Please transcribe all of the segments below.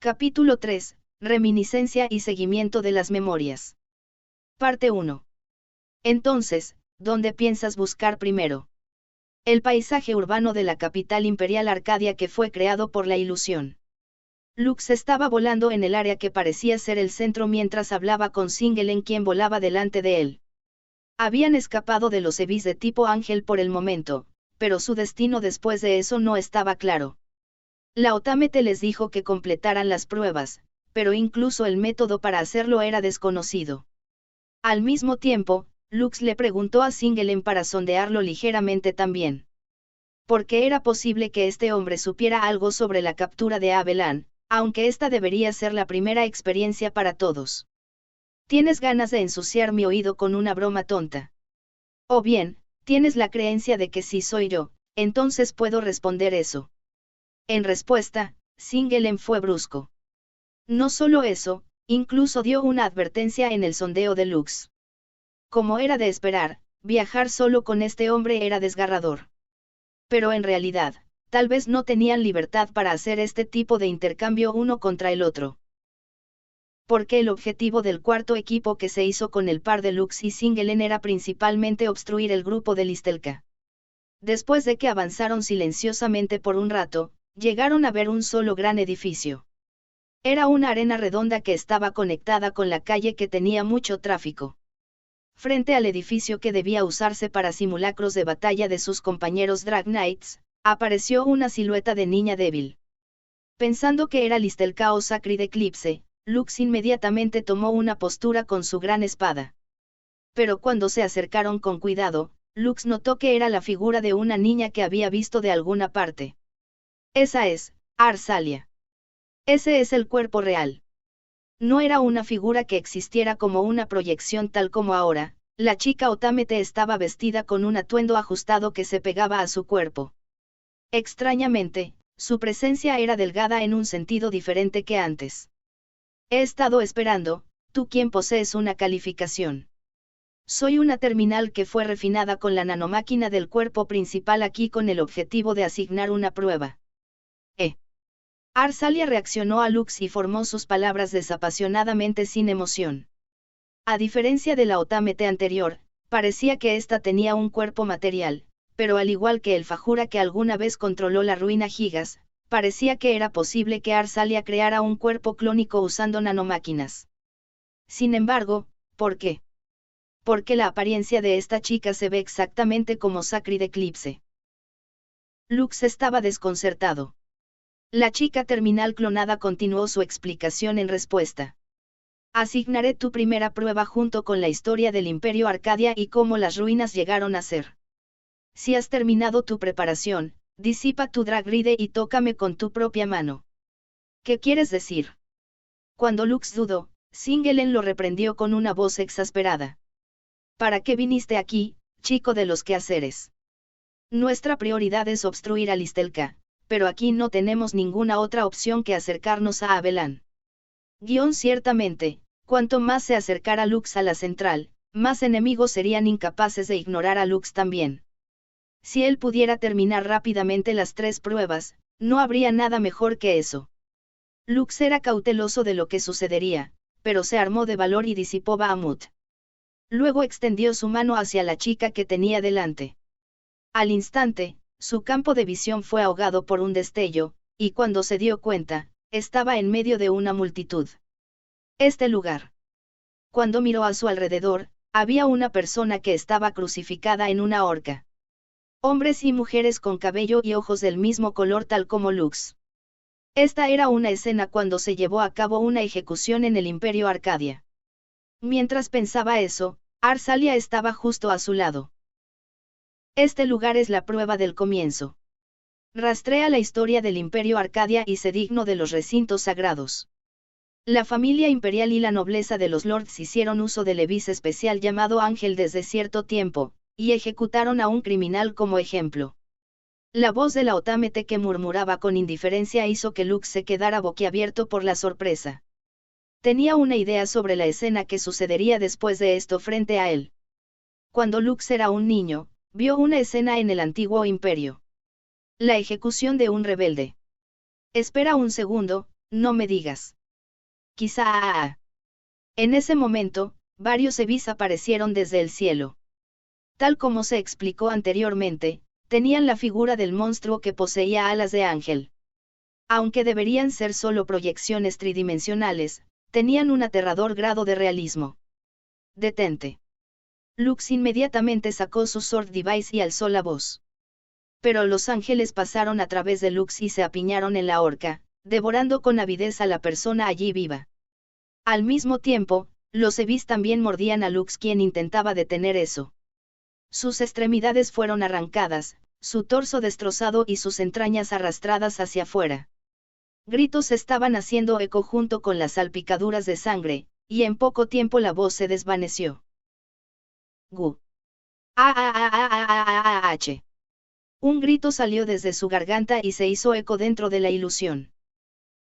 Capítulo 3. Reminiscencia y seguimiento de las memorias. Parte 1. Entonces, ¿dónde piensas buscar primero? El paisaje urbano de la capital imperial Arcadia que fue creado por la ilusión. Lux estaba volando en el área que parecía ser el centro mientras hablaba con Singelen, quien volaba delante de él. Habían escapado de los Evis de tipo ángel por el momento, pero su destino después de eso no estaba claro. La Otamete les dijo que completaran las pruebas, pero incluso el método para hacerlo era desconocido. Al mismo tiempo, Lux le preguntó a Singelen para sondearlo ligeramente también. Porque era posible que este hombre supiera algo sobre la captura de Abelan, aunque esta debería ser la primera experiencia para todos. ¿Tienes ganas de ensuciar mi oído con una broma tonta? O bien, ¿tienes la creencia de que si soy yo, entonces puedo responder eso? En respuesta, Singelen fue brusco. No solo eso, incluso dio una advertencia en el sondeo de Lux. Como era de esperar, viajar solo con este hombre era desgarrador. Pero en realidad, tal vez no tenían libertad para hacer este tipo de intercambio uno contra el otro. Porque el objetivo del cuarto equipo que se hizo con el par de Lux y Singelen era principalmente obstruir el grupo de Listelka. Después de que avanzaron silenciosamente por un rato, llegaron a ver un solo gran edificio. Era una arena redonda que estaba conectada con la calle que tenía mucho tráfico. Frente al edificio que debía usarse para simulacros de batalla de sus compañeros Drag Knights, apareció una silueta de niña débil. Pensando que era Listelka o Sacred Eclipse, Lux inmediatamente tomó una postura con su gran espada. Pero cuando se acercaron con cuidado, Lux notó que era la figura de una niña que había visto de alguna parte. Esa es, Arsalia. Ese es el cuerpo real. No era una figura que existiera como una proyección tal como ahora, la chica Otamete estaba vestida con un atuendo ajustado que se pegaba a su cuerpo. Extrañamente, su presencia era delgada en un sentido diferente que antes. He estado esperando, tú quien posees una calificación. Soy una terminal que fue refinada con la nanomáquina del cuerpo principal aquí con el objetivo de asignar una prueba. Arsalia reaccionó a Lux y formó sus palabras desapasionadamente sin emoción. A diferencia de la Otamete anterior, parecía que ésta tenía un cuerpo material, pero al igual que el Fajura que alguna vez controló la ruina Gigas, parecía que era posible que Arsalia creara un cuerpo clónico usando nanomáquinas. Sin embargo, ¿por qué? Porque la apariencia de esta chica se ve exactamente como Sacred Eclipse. Lux estaba desconcertado. La chica terminal clonada continuó su explicación en respuesta. Asignaré tu primera prueba junto con la historia del Imperio Arcadia y cómo las ruinas llegaron a ser. Si has terminado tu preparación, disipa tu Drag Ride y tócame con tu propia mano. ¿Qué quieres decir? Cuando Lux dudó, Singelen lo reprendió con una voz exasperada. ¿Para qué viniste aquí, chico de los quehaceres? Nuestra prioridad es obstruir a Listelka, pero aquí no tenemos ninguna otra opción que acercarnos a Abelan. Ciertamente, cuanto más se acercara Lux a la central, más enemigos serían incapaces de ignorar a Lux también. Si él pudiera terminar rápidamente las 3 pruebas, no habría nada mejor que eso. Lux era cauteloso de lo que sucedería, pero se armó de valor y disipó Bahamut. Luego extendió su mano hacia la chica que tenía delante. Al instante, su campo de visión fue ahogado por un destello, y cuando se dio cuenta, estaba en medio de una multitud. Este lugar. Cuando miró a su alrededor, había una persona que estaba crucificada en una horca. Hombres y mujeres con cabello y ojos del mismo color tal como Lux. Esta era una escena cuando se llevó a cabo una ejecución en el Imperio Arcadia. Mientras pensaba eso, Arsalia estaba justo a su lado. Este lugar es la prueba del comienzo. Rastrea la historia del Imperio Arcadia y sé digno de los recintos sagrados. La familia imperial y la nobleza de los lords hicieron uso del Evis especial llamado Ángel desde cierto tiempo, y ejecutaron a un criminal como ejemplo. La voz de la Otamete que murmuraba con indiferencia hizo que Lux se quedara boquiabierto por la sorpresa. Tenía una idea sobre la escena que sucedería después de esto frente a él. Cuando Lux era un niño, vio una escena en el antiguo imperio. La ejecución de un rebelde. Espera un segundo, no me digas. Quizá. En ese momento, varios Evis aparecieron desde el cielo. Tal como se explicó anteriormente, tenían la figura del monstruo que poseía alas de ángel. Aunque deberían ser solo proyecciones tridimensionales, tenían un aterrador grado de realismo. Detente. Lux inmediatamente sacó su Sword Device y alzó la voz. Pero los ángeles pasaron a través de Lux y se apiñaron en la horca, devorando con avidez a la persona allí viva. Al mismo tiempo, los Evis también mordían a Lux, quien intentaba detener eso. Sus extremidades fueron arrancadas, su torso destrozado y sus entrañas arrastradas hacia afuera. Gritos estaban haciendo eco junto con las salpicaduras de sangre, y en poco tiempo la voz se desvaneció. Gu. H. Un grito salió desde su garganta y se hizo eco dentro de la ilusión.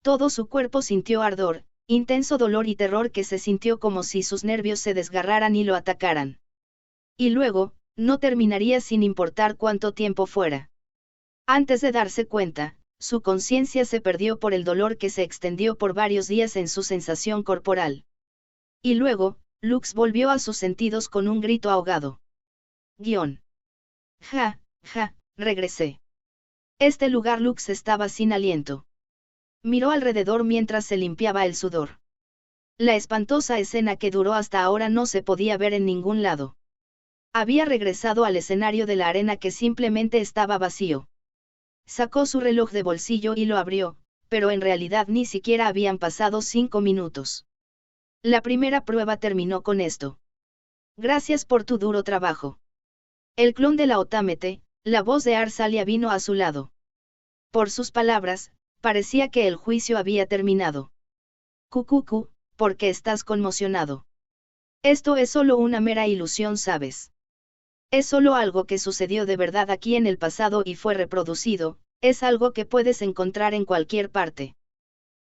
Todo su cuerpo sintió ardor, intenso dolor y terror que se sintió como si sus nervios se desgarraran y lo atacaran. Y luego, no terminaría sin importar cuánto tiempo fuera. Antes de darse cuenta, su conciencia se perdió por el dolor que se extendió por varios días en su sensación corporal. Y luego, Lux volvió a sus sentidos con un grito ahogado. Ja, regresé. Este lugar. Lux estaba sin aliento. Miró alrededor mientras se limpiaba el sudor. La espantosa escena que duró hasta ahora no se podía ver en ningún lado. Había regresado al escenario de la arena que simplemente estaba vacío. Sacó su reloj de bolsillo y lo abrió, pero en realidad ni siquiera habían pasado 5 minutos. La primera prueba terminó con esto. Gracias por tu duro trabajo. El clon de la Otamete, la voz de Arsalia vino a su lado. Por sus palabras, parecía que el juicio había terminado. Cucucu, ¿por qué estás conmocionado? Esto es solo una mera ilusión, ¿sabes? Es solo algo que sucedió de verdad aquí en el pasado y fue reproducido, es algo que puedes encontrar en cualquier parte.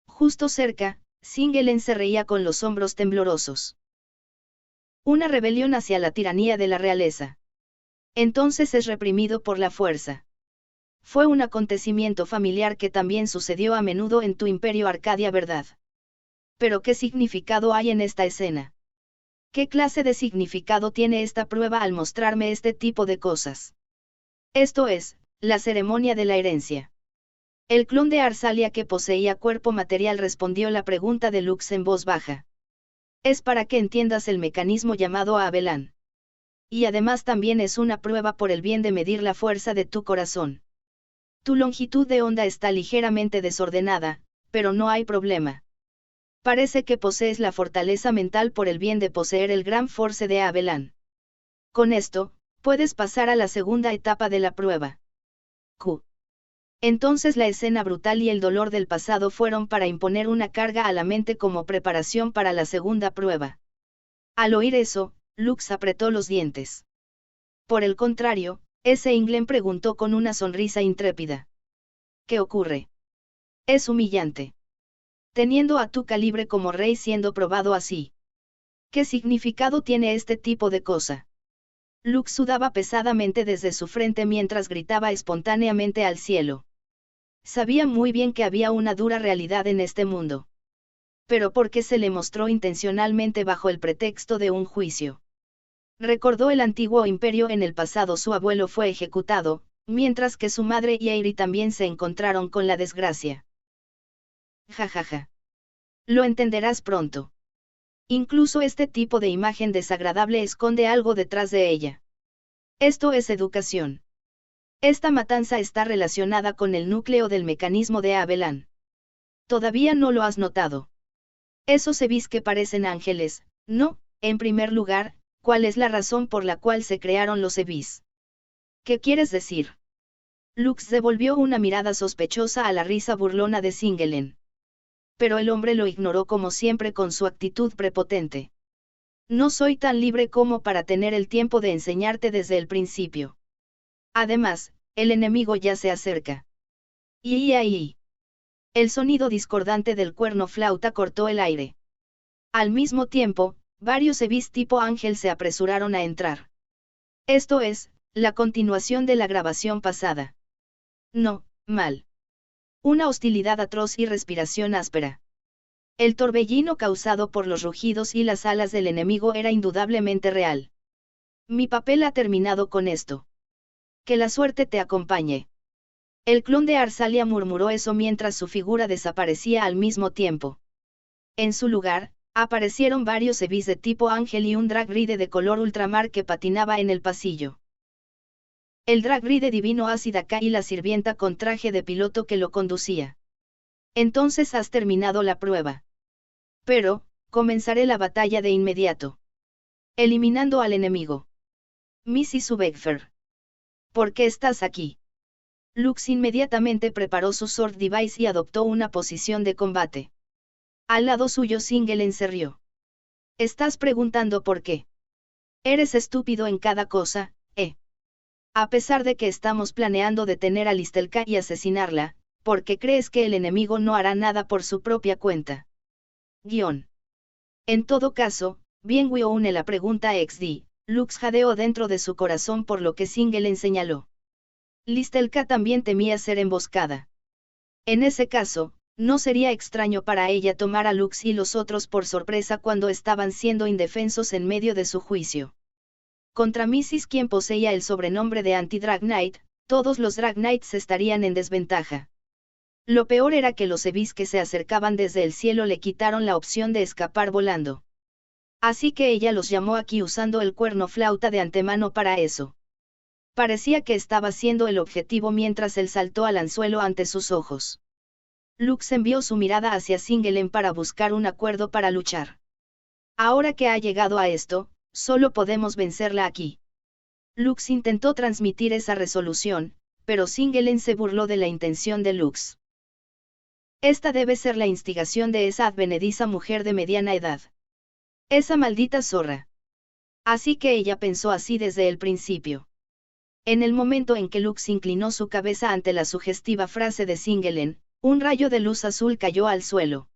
Justo cerca, Singelen se reía con los hombros temblorosos. Una rebelión hacia la tiranía de la realeza. Entonces es reprimido por la fuerza. Fue un acontecimiento familiar que también sucedió a menudo en tu imperio Arcadia, ¿verdad? Pero ¿qué significado hay en esta escena? ¿Qué clase de significado tiene esta prueba al mostrarme este tipo de cosas? Esto es, la ceremonia de la herencia. El clon de Arsalia que poseía cuerpo material respondió la pregunta de Lux en voz baja. Es para que entiendas el mecanismo llamado Abelán. Y además también es una prueba por el bien de medir la fuerza de tu corazón. Tu longitud de onda está ligeramente desordenada, pero no hay problema. Parece que posees la fortaleza mental por el bien de poseer el gran force de Abelán. Con esto, puedes pasar a la segunda etapa de la prueba. Q. Entonces la escena brutal y el dolor del pasado fueron para imponer una carga a la mente como preparación para la segunda prueba. Al oír eso, Lux apretó los dientes. Por el contrario, ese Inglen preguntó con una sonrisa intrépida. ¿Qué ocurre? Es humillante. Teniendo a tu calibre como rey siendo probado así. ¿Qué significado tiene este tipo de cosa? Lux sudaba pesadamente desde su frente mientras gritaba espontáneamente al cielo. Sabía muy bien que había una dura realidad en este mundo. Pero ¿por qué se le mostró intencionalmente bajo el pretexto de un juicio? Recordó el antiguo imperio. En el pasado su abuelo fue ejecutado, mientras que su madre y Airi también se encontraron con la desgracia. Jajaja. Lo entenderás pronto. Incluso este tipo de imagen desagradable esconde algo detrás de ella. Esto es educación. Esta matanza está relacionada con el núcleo del mecanismo de Abelán. ¿Todavía no lo has notado? Esos Evis que parecen ángeles, no, en primer lugar, ¿cuál es la razón por la cual se crearon los Evis? ¿Qué quieres decir? Lux devolvió una mirada sospechosa a la risa burlona de Singelen. Pero el hombre lo ignoró como siempre con su actitud prepotente. No soy tan libre como para tener el tiempo de enseñarte desde el principio. Además, el enemigo ya se acerca. Y. El sonido discordante del cuerno flauta cortó el aire. Al mismo tiempo, varios Evis tipo ángel se apresuraron a entrar. Esto es, la continuación de la grabación pasada. No, mal. Una hostilidad atroz y respiración áspera. El torbellino causado por los rugidos y las alas del enemigo era indudablemente real. Mi papel ha terminado con esto. Que la suerte te acompañe. El clon de Arsalia murmuró eso mientras su figura desaparecía al mismo tiempo. En su lugar, aparecieron varios Evis de tipo ángel y un drag ride de color ultramar que patinaba en el pasillo. El drag ride divino Asidaka y la sirvienta con traje de piloto que lo conducía. Entonces has terminado la prueba. Pero, comenzaré la batalla de inmediato. Eliminando al enemigo. Mrs. Beckfer. ¿Por qué estás aquí? Lux inmediatamente preparó su sword device y adoptó una posición de combate. Al lado suyo Singelen se rió. ¿Estás preguntando por qué? Eres estúpido en cada cosa, ¿eh? A pesar de que estamos planeando detener a Listelka y asesinarla, ¿por qué crees que el enemigo no hará nada por su propia cuenta? Guión. En todo caso, bien une la pregunta XD, Lux jadeó dentro de su corazón por lo que Singelen señaló. Listelka también temía ser emboscada. En ese caso, no sería extraño para ella tomar a Lux y los otros por sorpresa cuando estaban siendo indefensos en medio de su juicio. Contra Mrs. quien poseía el sobrenombre de Anti-Drag Knight, todos los Drag Knights estarían en desventaja. Lo peor era que los Evis que se acercaban desde el cielo le quitaron la opción de escapar volando. Así que ella los llamó aquí usando el cuerno flauta de antemano para eso. Parecía que estaba siendo el objetivo mientras él saltó al anzuelo ante sus ojos. Lux envió su mirada hacia Singelen para buscar un acuerdo para luchar. Ahora que ha llegado a esto, solo podemos vencerla aquí. Lux intentó transmitir esa resolución, pero Singelen se burló de la intención de Lux. Esta debe ser la instigación de esa advenediza mujer de mediana edad. Esa maldita zorra. Así que ella pensó así desde el principio. En el momento en que Lux inclinó su cabeza ante la sugestiva frase de Singelen, un rayo de luz azul cayó al suelo.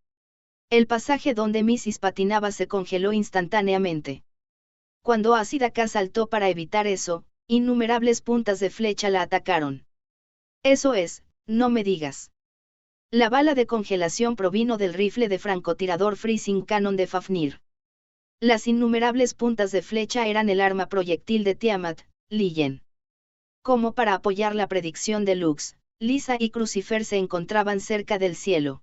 El pasaje donde Mrs. patinaba se congeló instantáneamente. Cuando Asidaka saltó para evitar eso, innumerables puntas de flecha la atacaron. Eso es, no me digas. La bala de congelación provino del rifle de francotirador Freezing Cannon de Fafnir. Las innumerables puntas de flecha eran el arma proyectil de Tiamat, Lillian. Como para apoyar la predicción de Lux, Lisa y Crucifer se encontraban cerca del cielo.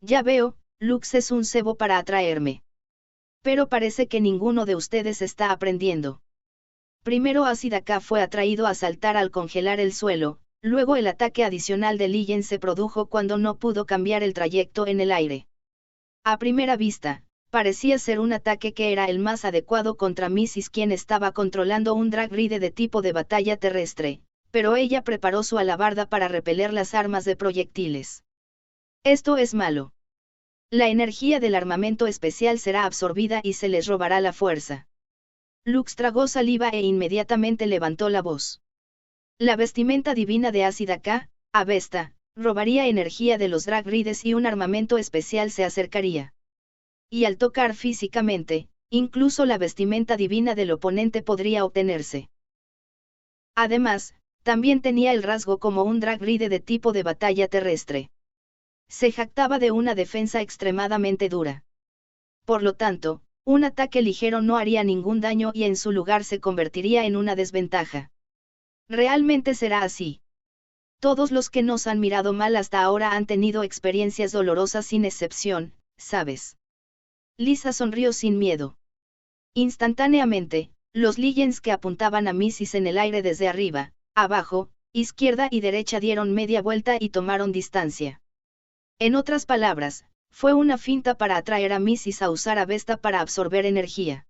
Ya veo, Lux es un cebo para atraerme. Pero parece que ninguno de ustedes está aprendiendo. Primero Asidaka fue atraído a saltar al congelar el suelo, luego el ataque adicional de Lillian se produjo cuando no pudo cambiar el trayecto en el aire. A primera vista, parecía ser un ataque que era el más adecuado contra Mrs. quien estaba controlando un drag ride de tipo de batalla terrestre, pero ella preparó su alabarda para repeler las armas de proyectiles. Esto es malo. La energía del armamento especial será absorbida y se les robará la fuerza. Lux tragó saliva e inmediatamente levantó la voz. La vestimenta divina de Asidaka, Avesta, robaría energía de los drag rides y un armamento especial se acercaría. Y al tocar físicamente, incluso la vestimenta divina del oponente podría obtenerse. Además, también tenía el rasgo como un drag ride de tipo de batalla terrestre. Se jactaba de una defensa extremadamente dura. Por lo tanto, un ataque ligero no haría ningún daño y en su lugar se convertiría en una desventaja. Realmente será así. Todos los que nos han mirado mal hasta ahora han tenido experiencias dolorosas sin excepción, ¿sabes? Lisa sonrió sin miedo. Instantáneamente, los Lillians que apuntaban a Mrs. en el aire desde arriba, abajo, izquierda y derecha dieron media vuelta y tomaron distancia. En otras palabras, fue una finta para atraer a Mrs. a usar a Vesta para absorber energía.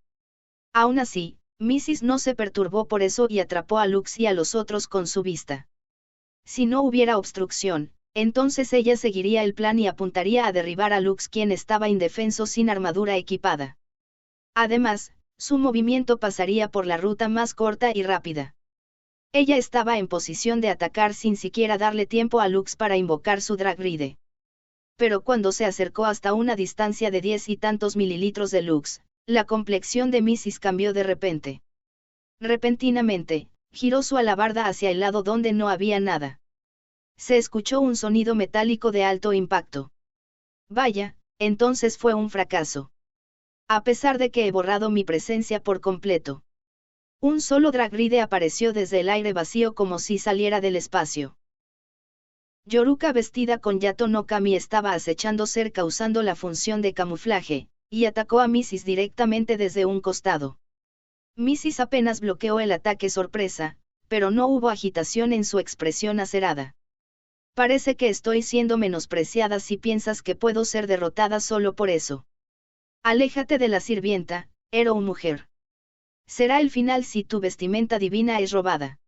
Aún así, Mrs. no se perturbó por eso y atrapó a Lux y a los otros con su vista. Si no hubiera obstrucción, entonces ella seguiría el plan y apuntaría a derribar a Lux quien estaba indefenso sin armadura equipada. Además, su movimiento pasaría por la ruta más corta y rápida. Ella estaba en posición de atacar sin siquiera darle tiempo a Lux para invocar su drag ride. Pero cuando se acercó hasta una distancia de 10 y tantos mililitros de Lux, la complexión de Mrs. cambió de repente. Repentinamente, giró su alabarda hacia el lado donde no había nada. Se escuchó un sonido metálico de alto impacto. Vaya, entonces fue un fracaso. A pesar de que he borrado mi presencia por completo. Un solo Dragride apareció desde el aire vacío como si saliera del espacio. Yoruka vestida con Yato no Kami estaba acechando cerca usando la función de camuflaje, y atacó a Mrs. directamente desde un costado. Mrs. apenas bloqueó el ataque sorpresa, pero no hubo agitación en su expresión acerada. Parece que estoy siendo menospreciada si piensas que puedo ser derrotada solo por eso. Aléjate de la sirvienta, Hero mujer. Será el final si tu vestimenta divina es robada.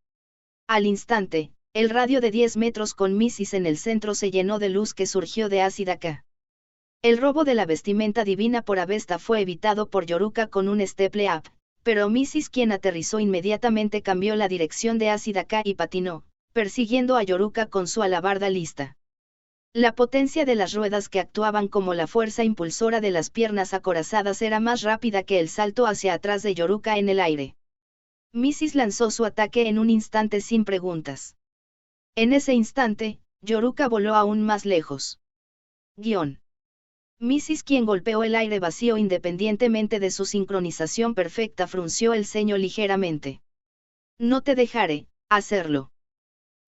Al instante, el radio de 10 metros con Mrs. en el centro se llenó de luz que surgió de Asidaka. El robo de la vestimenta divina por Avesta fue evitado por Yoruka con un steple up, pero Mrs. quien aterrizó inmediatamente cambió la dirección de Asidaka y patinó, persiguiendo a Yoruka con su alabarda lista. La potencia de las ruedas que actuaban como la fuerza impulsora de las piernas acorazadas era más rápida que el salto hacia atrás de Yoruka en el aire. Mrs. lanzó su ataque en un instante sin preguntas. En ese instante, Yoruka voló aún más lejos. Mrs. quien golpeó el aire vacío independientemente de su sincronización perfecta frunció el ceño ligeramente. No te dejaré hacerlo.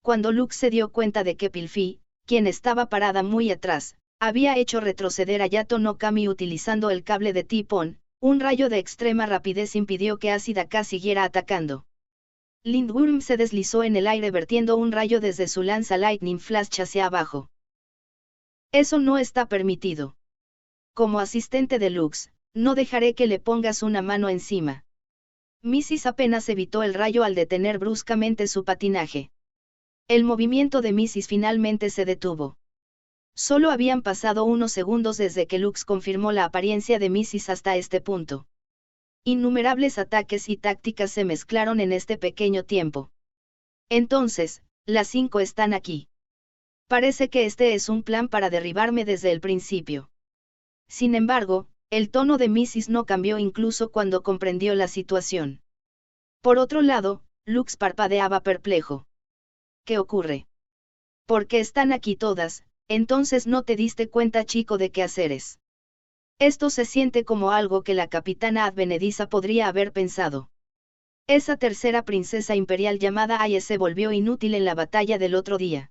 Cuando Lux se dio cuenta de que Pilfi, quien estaba parada muy atrás, había hecho retroceder a Yato no Kami utilizando el cable de T-Pon, un rayo de extrema rapidez impidió que Asidaka siguiera atacando. Lindworm se deslizó en el aire vertiendo un rayo desde su lanza Lightning Flash hacia abajo. Eso no está permitido. Como asistente de Lux, no dejaré que le pongas una mano encima. Mrs. apenas evitó el rayo al detener bruscamente su patinaje. El movimiento de Mrs. finalmente se detuvo. Solo habían pasado unos segundos desde que Lux confirmó la apariencia de Mrs. hasta este punto. Innumerables ataques y tácticas se mezclaron en este pequeño tiempo. Entonces, las 5 están aquí. Parece que este es un plan para derribarme desde el principio. Sin embargo, el tono de Mrs. no cambió incluso cuando comprendió la situación. Por otro lado, Lux parpadeaba perplejo. ¿Qué ocurre? ¿Por qué están aquí todas? Entonces no te diste cuenta, chico, de qué haceres. Esto se siente como algo que la capitana Advenediza podría haber pensado. Esa tercera princesa imperial llamada Aye se volvió inútil en la batalla del otro día.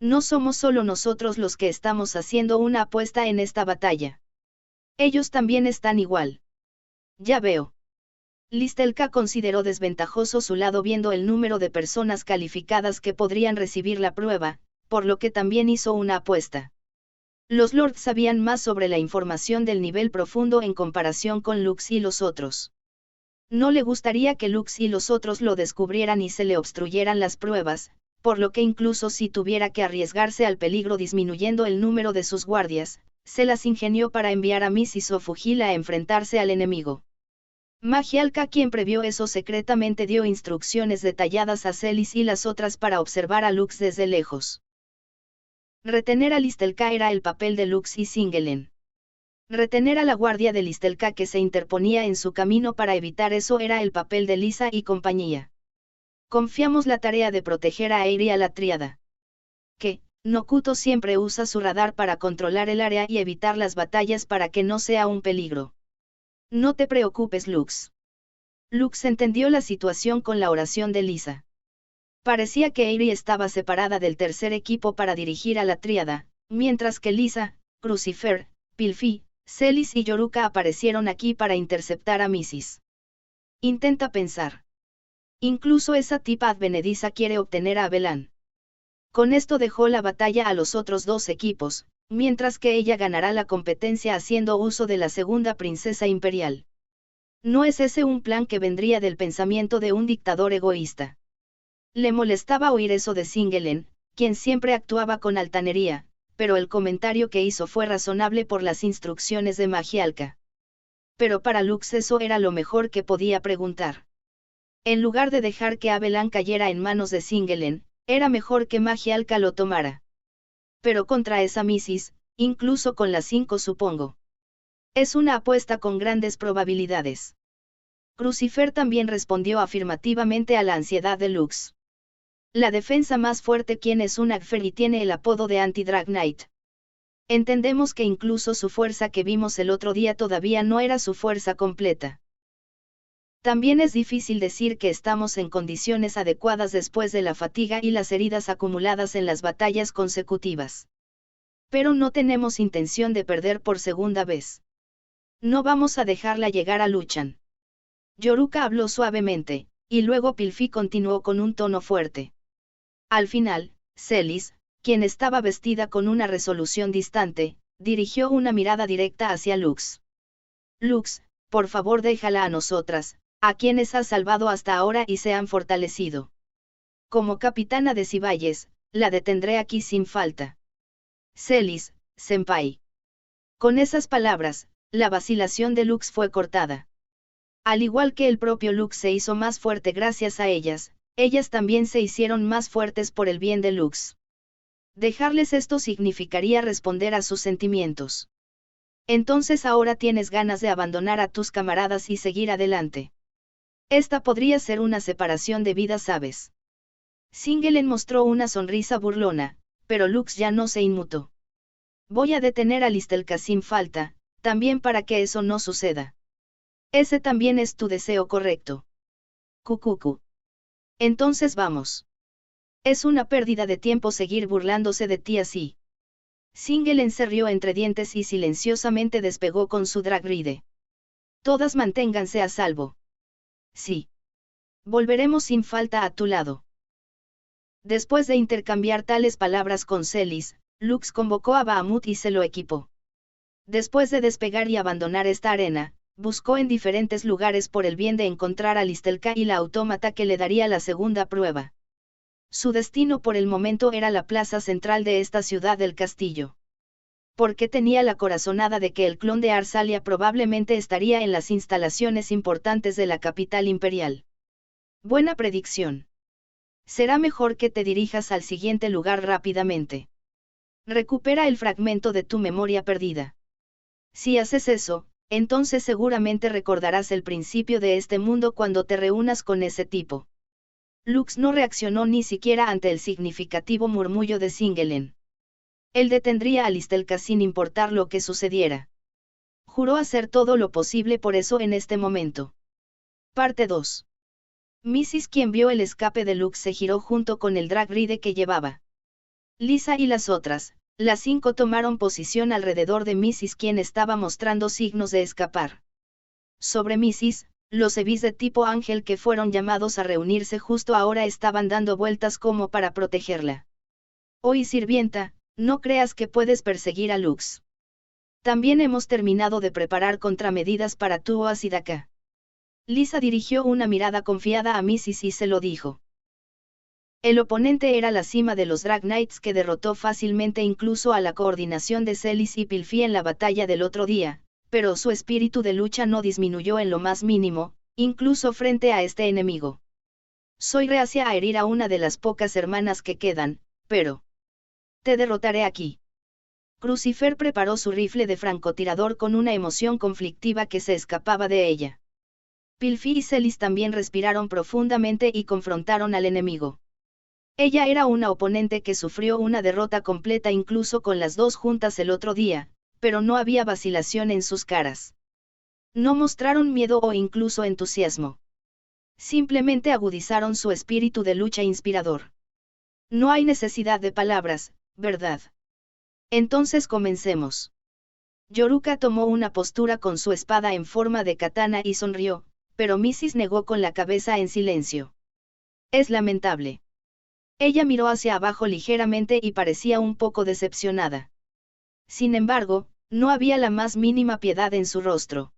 No somos solo nosotros los que estamos haciendo una apuesta en esta batalla. Ellos también están igual. Ya veo. Listelka consideró desventajoso su lado viendo el número de personas calificadas que podrían recibir la prueba, por lo que también hizo una apuesta. Los lords sabían más sobre la información del nivel profundo en comparación con Lux y los otros. No le gustaría que Lux y los otros lo descubrieran y se le obstruyeran las pruebas, por lo que incluso si tuviera que arriesgarse al peligro disminuyendo el número de sus guardias, se las ingenió para enviar a Mrs. Ofugil a enfrentarse al enemigo. Magialka, quien previó eso secretamente, dio instrucciones detalladas a Celis y las otras para observar a Lux desde lejos. Retener a Listelka era el papel de Lux y Singelen. Retener a la guardia de Listelka que se interponía en su camino para evitar eso era el papel de Lisa y compañía. Confiamos la tarea de proteger a Airi a la tríada. Que, Nokuto siempre usa su radar para controlar el área y evitar las batallas para que no sea un peligro. No te preocupes, Lux. Lux entendió la situación con la oración de Lisa. Parecía que Airi estaba separada del tercer equipo para dirigir a la tríada, mientras que Lisa, Crucifer, Pilfi, Celis y Yoruka aparecieron aquí para interceptar a Mrs. Intenta pensar. Incluso esa tipa advenediza quiere obtener a Abelan. Con esto dejó la batalla a los otros dos equipos, mientras que ella ganará la competencia haciendo uso de la segunda princesa imperial. ¿No es ese un plan que vendría del pensamiento de un dictador egoísta? Le molestaba oír eso de Singelen, quien siempre actuaba con altanería, pero el comentario que hizo fue razonable por las instrucciones de Magialka. Pero para Lux eso era lo mejor que podía preguntar. En lugar de dejar que Abelan cayera en manos de Singelen, era mejor que Magialka lo tomara. Pero contra esa Mrs., incluso con las 5 supongo. Es una apuesta con grandes probabilidades. Crucifer también respondió afirmativamente a la ansiedad de Lux. La defensa más fuerte, quien es un Agfer y tiene el apodo de Anti-Drag Knight. Entendemos que incluso su fuerza que vimos el otro día todavía no era su fuerza completa. También es difícil decir que estamos en condiciones adecuadas después de la fatiga y las heridas acumuladas en las batallas consecutivas. Pero no tenemos intención de perder por segunda vez. No vamos a dejarla llegar a Luchan. Yoruka habló suavemente, y luego Pilfi continuó con un tono fuerte. Al final, Celis, quien estaba vestida con una resolución distante, dirigió una mirada directa hacia Lux. Lux, por favor déjala a nosotras, a quienes has salvado hasta ahora y se han fortalecido. Como capitana de Ciballes, la detendré aquí sin falta. Celis, senpai. Con esas palabras, la vacilación de Lux fue cortada. Al igual que el propio Lux se hizo más fuerte gracias a ellas también se hicieron más fuertes por el bien de Lux. Dejarles esto significaría responder a sus sentimientos. Entonces ahora tienes ganas de abandonar a tus camaradas y seguir adelante. Esta podría ser una separación de vidas, ¿sabes? Singelen mostró una sonrisa burlona, pero Lux ya no se inmutó. Voy a detener a Listelka sin falta, también para que eso no suceda. Ese también es tu deseo, correcto. Cucucu. Entonces vamos. Es una pérdida de tiempo seguir burlándose de ti así. Singelen se rió entre dientes y silenciosamente despegó con su drag ride. Todas manténganse a salvo. Sí. Volveremos sin falta a tu lado. Después de intercambiar tales palabras con Celis, Lux convocó a Bahamut y se lo equipó. Después de despegar y abandonar esta arena, buscó en diferentes lugares por el bien de encontrar a Listelka y la autómata que le daría la segunda prueba. Su destino por el momento era la plaza central de esta ciudad del castillo. Porque tenía la corazonada de que el clon de Arsalia probablemente estaría en las instalaciones importantes de la capital imperial. Buena predicción. Será mejor que te dirijas al siguiente lugar rápidamente. Recupera el fragmento de tu memoria perdida. Si haces eso, entonces seguramente recordarás el principio de este mundo cuando te reúnas con ese tipo. Lux no reaccionó ni siquiera ante el significativo murmullo de Singelen. Él detendría a Listelka sin importar lo que sucediera. Juró hacer todo lo posible por eso en este momento. Parte 2. Mrs. quien vio el escape de Lux se giró junto con el drag ride que llevaba. Lisa y las otras, las 5 tomaron posición alrededor de Mrs. quien estaba mostrando signos de escapar. Sobre Mrs., los Evis de tipo ángel que fueron llamados a reunirse justo ahora estaban dando vueltas como para protegerla. Oye, sirvienta, no creas que puedes perseguir a Lux. También hemos terminado de preparar contramedidas para tu oasis acá. Lisa dirigió una mirada confiada a Mrs. y se lo dijo. El oponente era la cima de los Drag Knights que derrotó fácilmente incluso a la coordinación de Celis y Pilfi en la batalla del otro día, pero su espíritu de lucha no disminuyó en lo más mínimo, incluso frente a este enemigo. Soy reacia a herir a una de las pocas hermanas que quedan, pero te derrotaré aquí. Crucifer preparó su rifle de francotirador con una emoción conflictiva que se escapaba de ella. Pilfi y Celis también respiraron profundamente y confrontaron al enemigo. Ella era una oponente que sufrió una derrota completa incluso con las dos juntas el otro día, pero no había vacilación en sus caras. No mostraron miedo o incluso entusiasmo. Simplemente agudizaron su espíritu de lucha inspirador. No hay necesidad de palabras, ¿verdad? Entonces comencemos. Yoruka tomó una postura con su espada en forma de katana y sonrió, pero Mrs. negó con la cabeza en silencio. Es lamentable. Ella miró hacia abajo ligeramente y parecía un poco decepcionada. Sin embargo, no había la más mínima piedad en su rostro.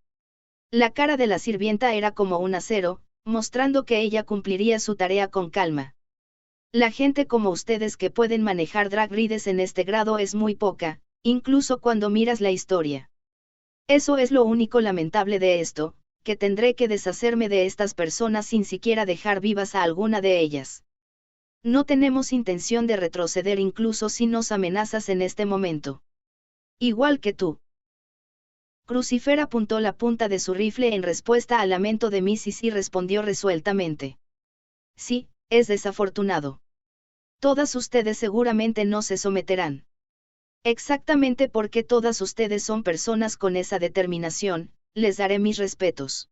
La cara de la sirvienta era como un acero, mostrando que ella cumpliría su tarea con calma. La gente como ustedes que pueden manejar drag rides en este grado es muy poca, incluso cuando miras la historia. Eso es lo único lamentable de esto, que tendré que deshacerme de estas personas sin siquiera dejar vivas a alguna de ellas. No tenemos intención de retroceder incluso si nos amenazas en este momento. Igual que tú. Crucifer apuntó la punta de su rifle en respuesta al lamento de Mrs. y respondió resueltamente. Sí, es desafortunado. Todas ustedes seguramente no se someterán. Exactamente porque todas ustedes son personas con esa determinación, les daré mis respetos.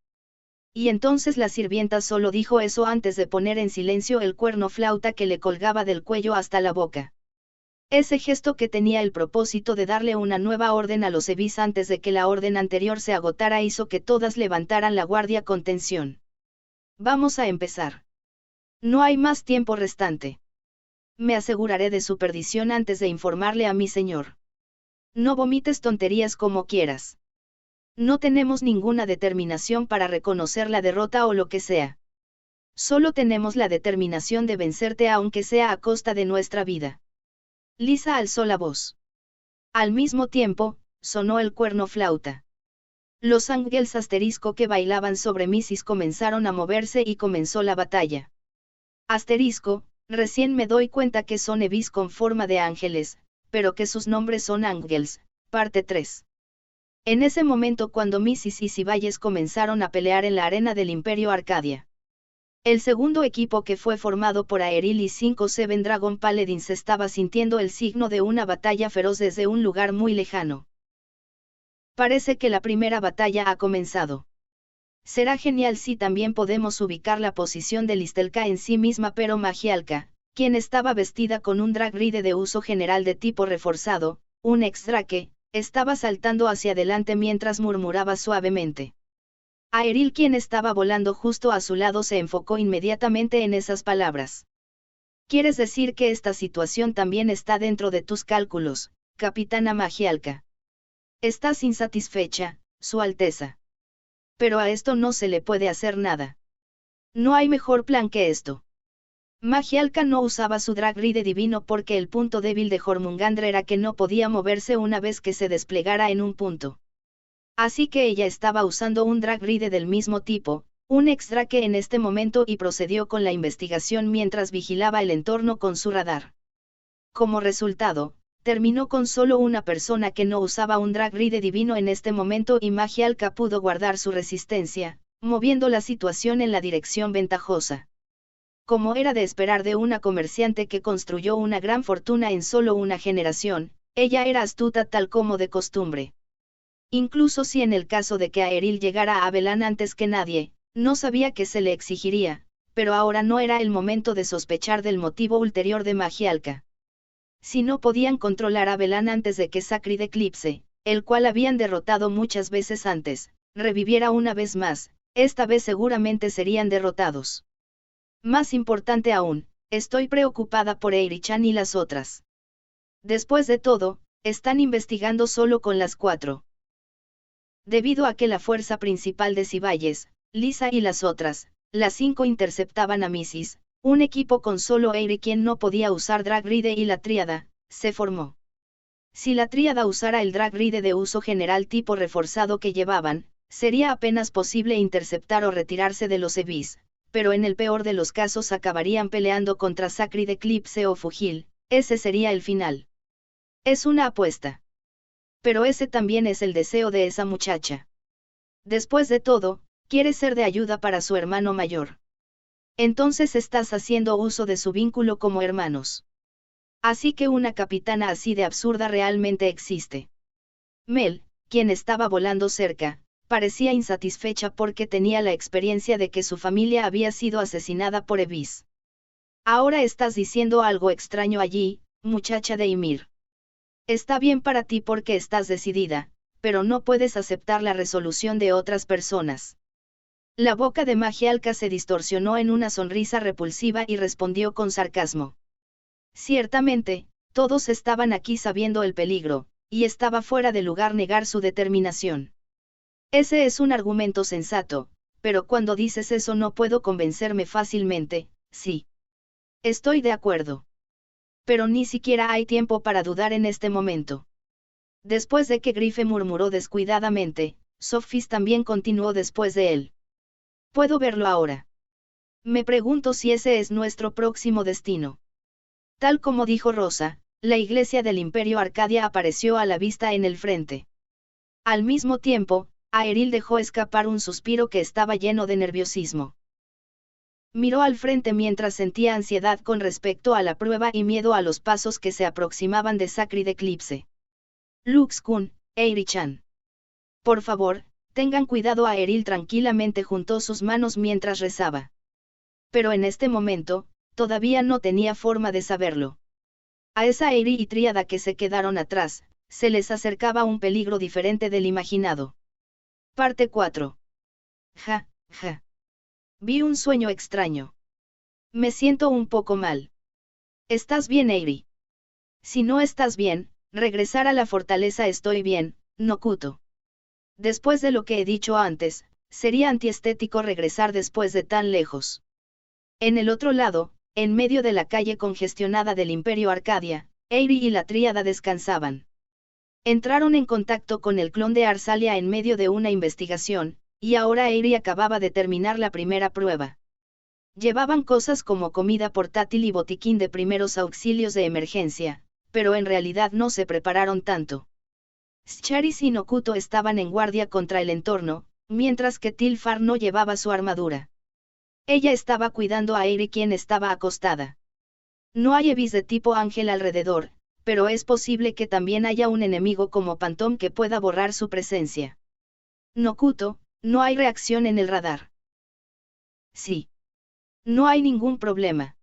Y entonces la sirvienta solo dijo eso antes de poner en silencio el cuerno flauta que le colgaba del cuello hasta la boca. Ese gesto que tenía el propósito de darle una nueva orden a los Evis antes de que la orden anterior se agotara hizo que todas levantaran la guardia con tensión. Vamos a empezar. No hay más tiempo restante. Me aseguraré de su perdición antes de informarle a mi señor. No vomites tonterías como quieras. No tenemos ninguna determinación para reconocer la derrota o lo que sea. Solo tenemos la determinación de vencerte aunque sea a costa de nuestra vida. Lisa alzó la voz. Al mismo tiempo, sonó el cuerno flauta. Los ángeles asterisco que bailaban sobre Mrs. comenzaron a moverse y comenzó la batalla. Asterisco, recién me doy cuenta que son Evis con forma de ángeles, pero que sus nombres son ángeles, parte 3. En ese momento cuando Mrs. y Ciballes comenzaron a pelear en la arena del Imperio Arcadia. El segundo equipo que fue formado por Aeril y 5-7 Dragon Paladins estaba sintiendo el signo de una batalla feroz desde un lugar muy lejano. Parece que la primera batalla ha comenzado. Será genial si también podemos ubicar la posición de Listelka en sí misma, pero Magialka, quien estaba vestida con un drag ride de uso general de tipo reforzado, un exdrake, estaba saltando hacia adelante mientras murmuraba suavemente. Aeril, quien estaba volando justo a su lado, se enfocó inmediatamente en esas palabras. ¿Quieres decir que esta situación también está dentro de tus cálculos, Capitana Magialka? ¿Estás insatisfecha, Su Alteza? Pero a esto no se le puede hacer nada. No hay mejor plan que esto. Magialka no usaba su drag ride divino porque el punto débil de Jormungandr era que no podía moverse una vez que se desplegara en un punto. Así que ella estaba usando un drag ride del mismo tipo, un exdrake en este momento, y procedió con la investigación mientras vigilaba el entorno con su radar. Como resultado, terminó con solo una persona que no usaba un drag ride divino en este momento y Magialka pudo guardar su resistencia, moviendo la situación en la dirección ventajosa. Como era de esperar de una comerciante que construyó una gran fortuna en solo una generación, ella era astuta tal como de costumbre. Incluso si en el caso de que Aeril llegara a Abelan antes que nadie, no sabía qué se le exigiría, pero ahora no era el momento de sospechar del motivo ulterior de Magialka. Si no podían controlar a Abelan antes de que Sacred Eclipse, el cual habían derrotado muchas veces antes, reviviera una vez más, esta vez seguramente serían derrotados. Más importante aún, estoy preocupada por Eirichan y las otras. Después de todo, están investigando solo con las 4. Debido a que la fuerza principal de Ciballes, Lisa y las otras, las 5 interceptaban a Mrs., un equipo con solo Eiri quien no podía usar drag ride y la tríada, se formó. Si la tríada usara el drag ride de uso general tipo reforzado que llevaban, sería apenas posible interceptar o retirarse de los Evis, pero en el peor de los casos acabarían peleando contra Sacred Eclipse o Fugil, ese sería el final. Es una apuesta. Pero ese también es el deseo de esa muchacha. Después de todo, quiere ser de ayuda para su hermano mayor. Entonces estás haciendo uso de su vínculo como hermanos. Así que una capitana así de absurda realmente existe. Mel, quien estaba volando cerca, parecía insatisfecha porque tenía la experiencia de que su familia había sido asesinada por Evis. Ahora estás diciendo algo extraño allí, muchacha de Ymir. Está bien para ti porque estás decidida, pero no puedes aceptar la resolución de otras personas. La boca de Magialka se distorsionó en una sonrisa repulsiva y respondió con sarcasmo. Ciertamente, todos estaban aquí sabiendo el peligro, y estaba fuera de lugar negar su determinación. Ese es un argumento sensato, pero cuando dices eso no puedo convencerme fácilmente, sí. Estoy de acuerdo. Pero ni siquiera hay tiempo para dudar en este momento. Después de que Grife murmuró descuidadamente, Sophis también continuó después de él. Puedo verlo ahora. Me pregunto si ese es nuestro próximo destino. Tal como dijo Rosa, la iglesia del Imperio Arcadia apareció a la vista en el frente. Al mismo tiempo, Aeril dejó escapar un suspiro que estaba lleno de nerviosismo. Miró al frente mientras sentía ansiedad con respecto a la prueba y miedo a los pasos que se aproximaban de Sacred Eclipse. Lux-kun, Eiri-chan. Por favor, tengan cuidado. Aeril tranquilamente juntó sus manos mientras rezaba. Pero en este momento, todavía no tenía forma de saberlo. A esa Aeri y Tríada que se quedaron atrás, se les acercaba un peligro diferente del imaginado. Parte 4. Ja, ja. Vi un sueño extraño. Me siento un poco mal. ¿Estás bien, Aeri? Si no estás bien, regresar a la fortaleza. Estoy bien, Nokuto. Después de lo que he dicho antes, sería antiestético regresar después de tan lejos. En el otro lado, en medio de la calle congestionada del Imperio Arcadia, Aeri y la Tríada descansaban. Entraron en contacto con el clon de Arsalia en medio de una investigación, y ahora Aeri acababa de terminar la primera prueba. Llevaban cosas como comida portátil y botiquín de primeros auxilios de emergencia, pero en realidad no se prepararon tanto. Scharis y Nokuto estaban en guardia contra el entorno, mientras que Tilfar no llevaba su armadura. Ella estaba cuidando a Aeri, quien estaba acostada. No hay Evis de tipo ángel alrededor, pero es posible que también haya un enemigo como Phantom que pueda borrar su presencia. Nokuto, no hay reacción en el radar. Sí. No hay ningún problema.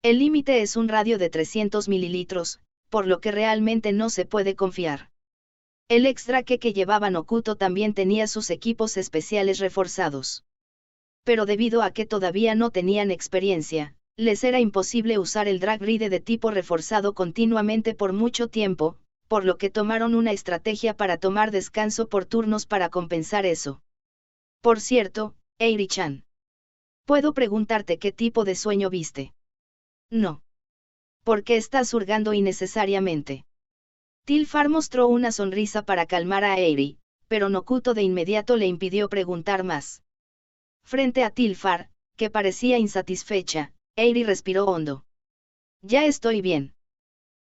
El límite es un radio de 300 mililitros, por lo que realmente no se puede confiar. El extra que llevaba Nokuto también tenía sus equipos especiales reforzados. Pero debido a que todavía no tenían experiencia, les era imposible usar el drag ride de tipo reforzado continuamente por mucho tiempo, por lo que tomaron una estrategia para tomar descanso por turnos para compensar eso. Por cierto, Eiri-chan. ¿Puedo preguntarte qué tipo de sueño viste? No. ¿Por qué estás hurgando innecesariamente? Tilfar mostró una sonrisa para calmar a Aeri, pero Nokuto de inmediato le impidió preguntar más. Frente a Tilfar, que parecía insatisfecha, Aeri respiró hondo. Ya estoy bien.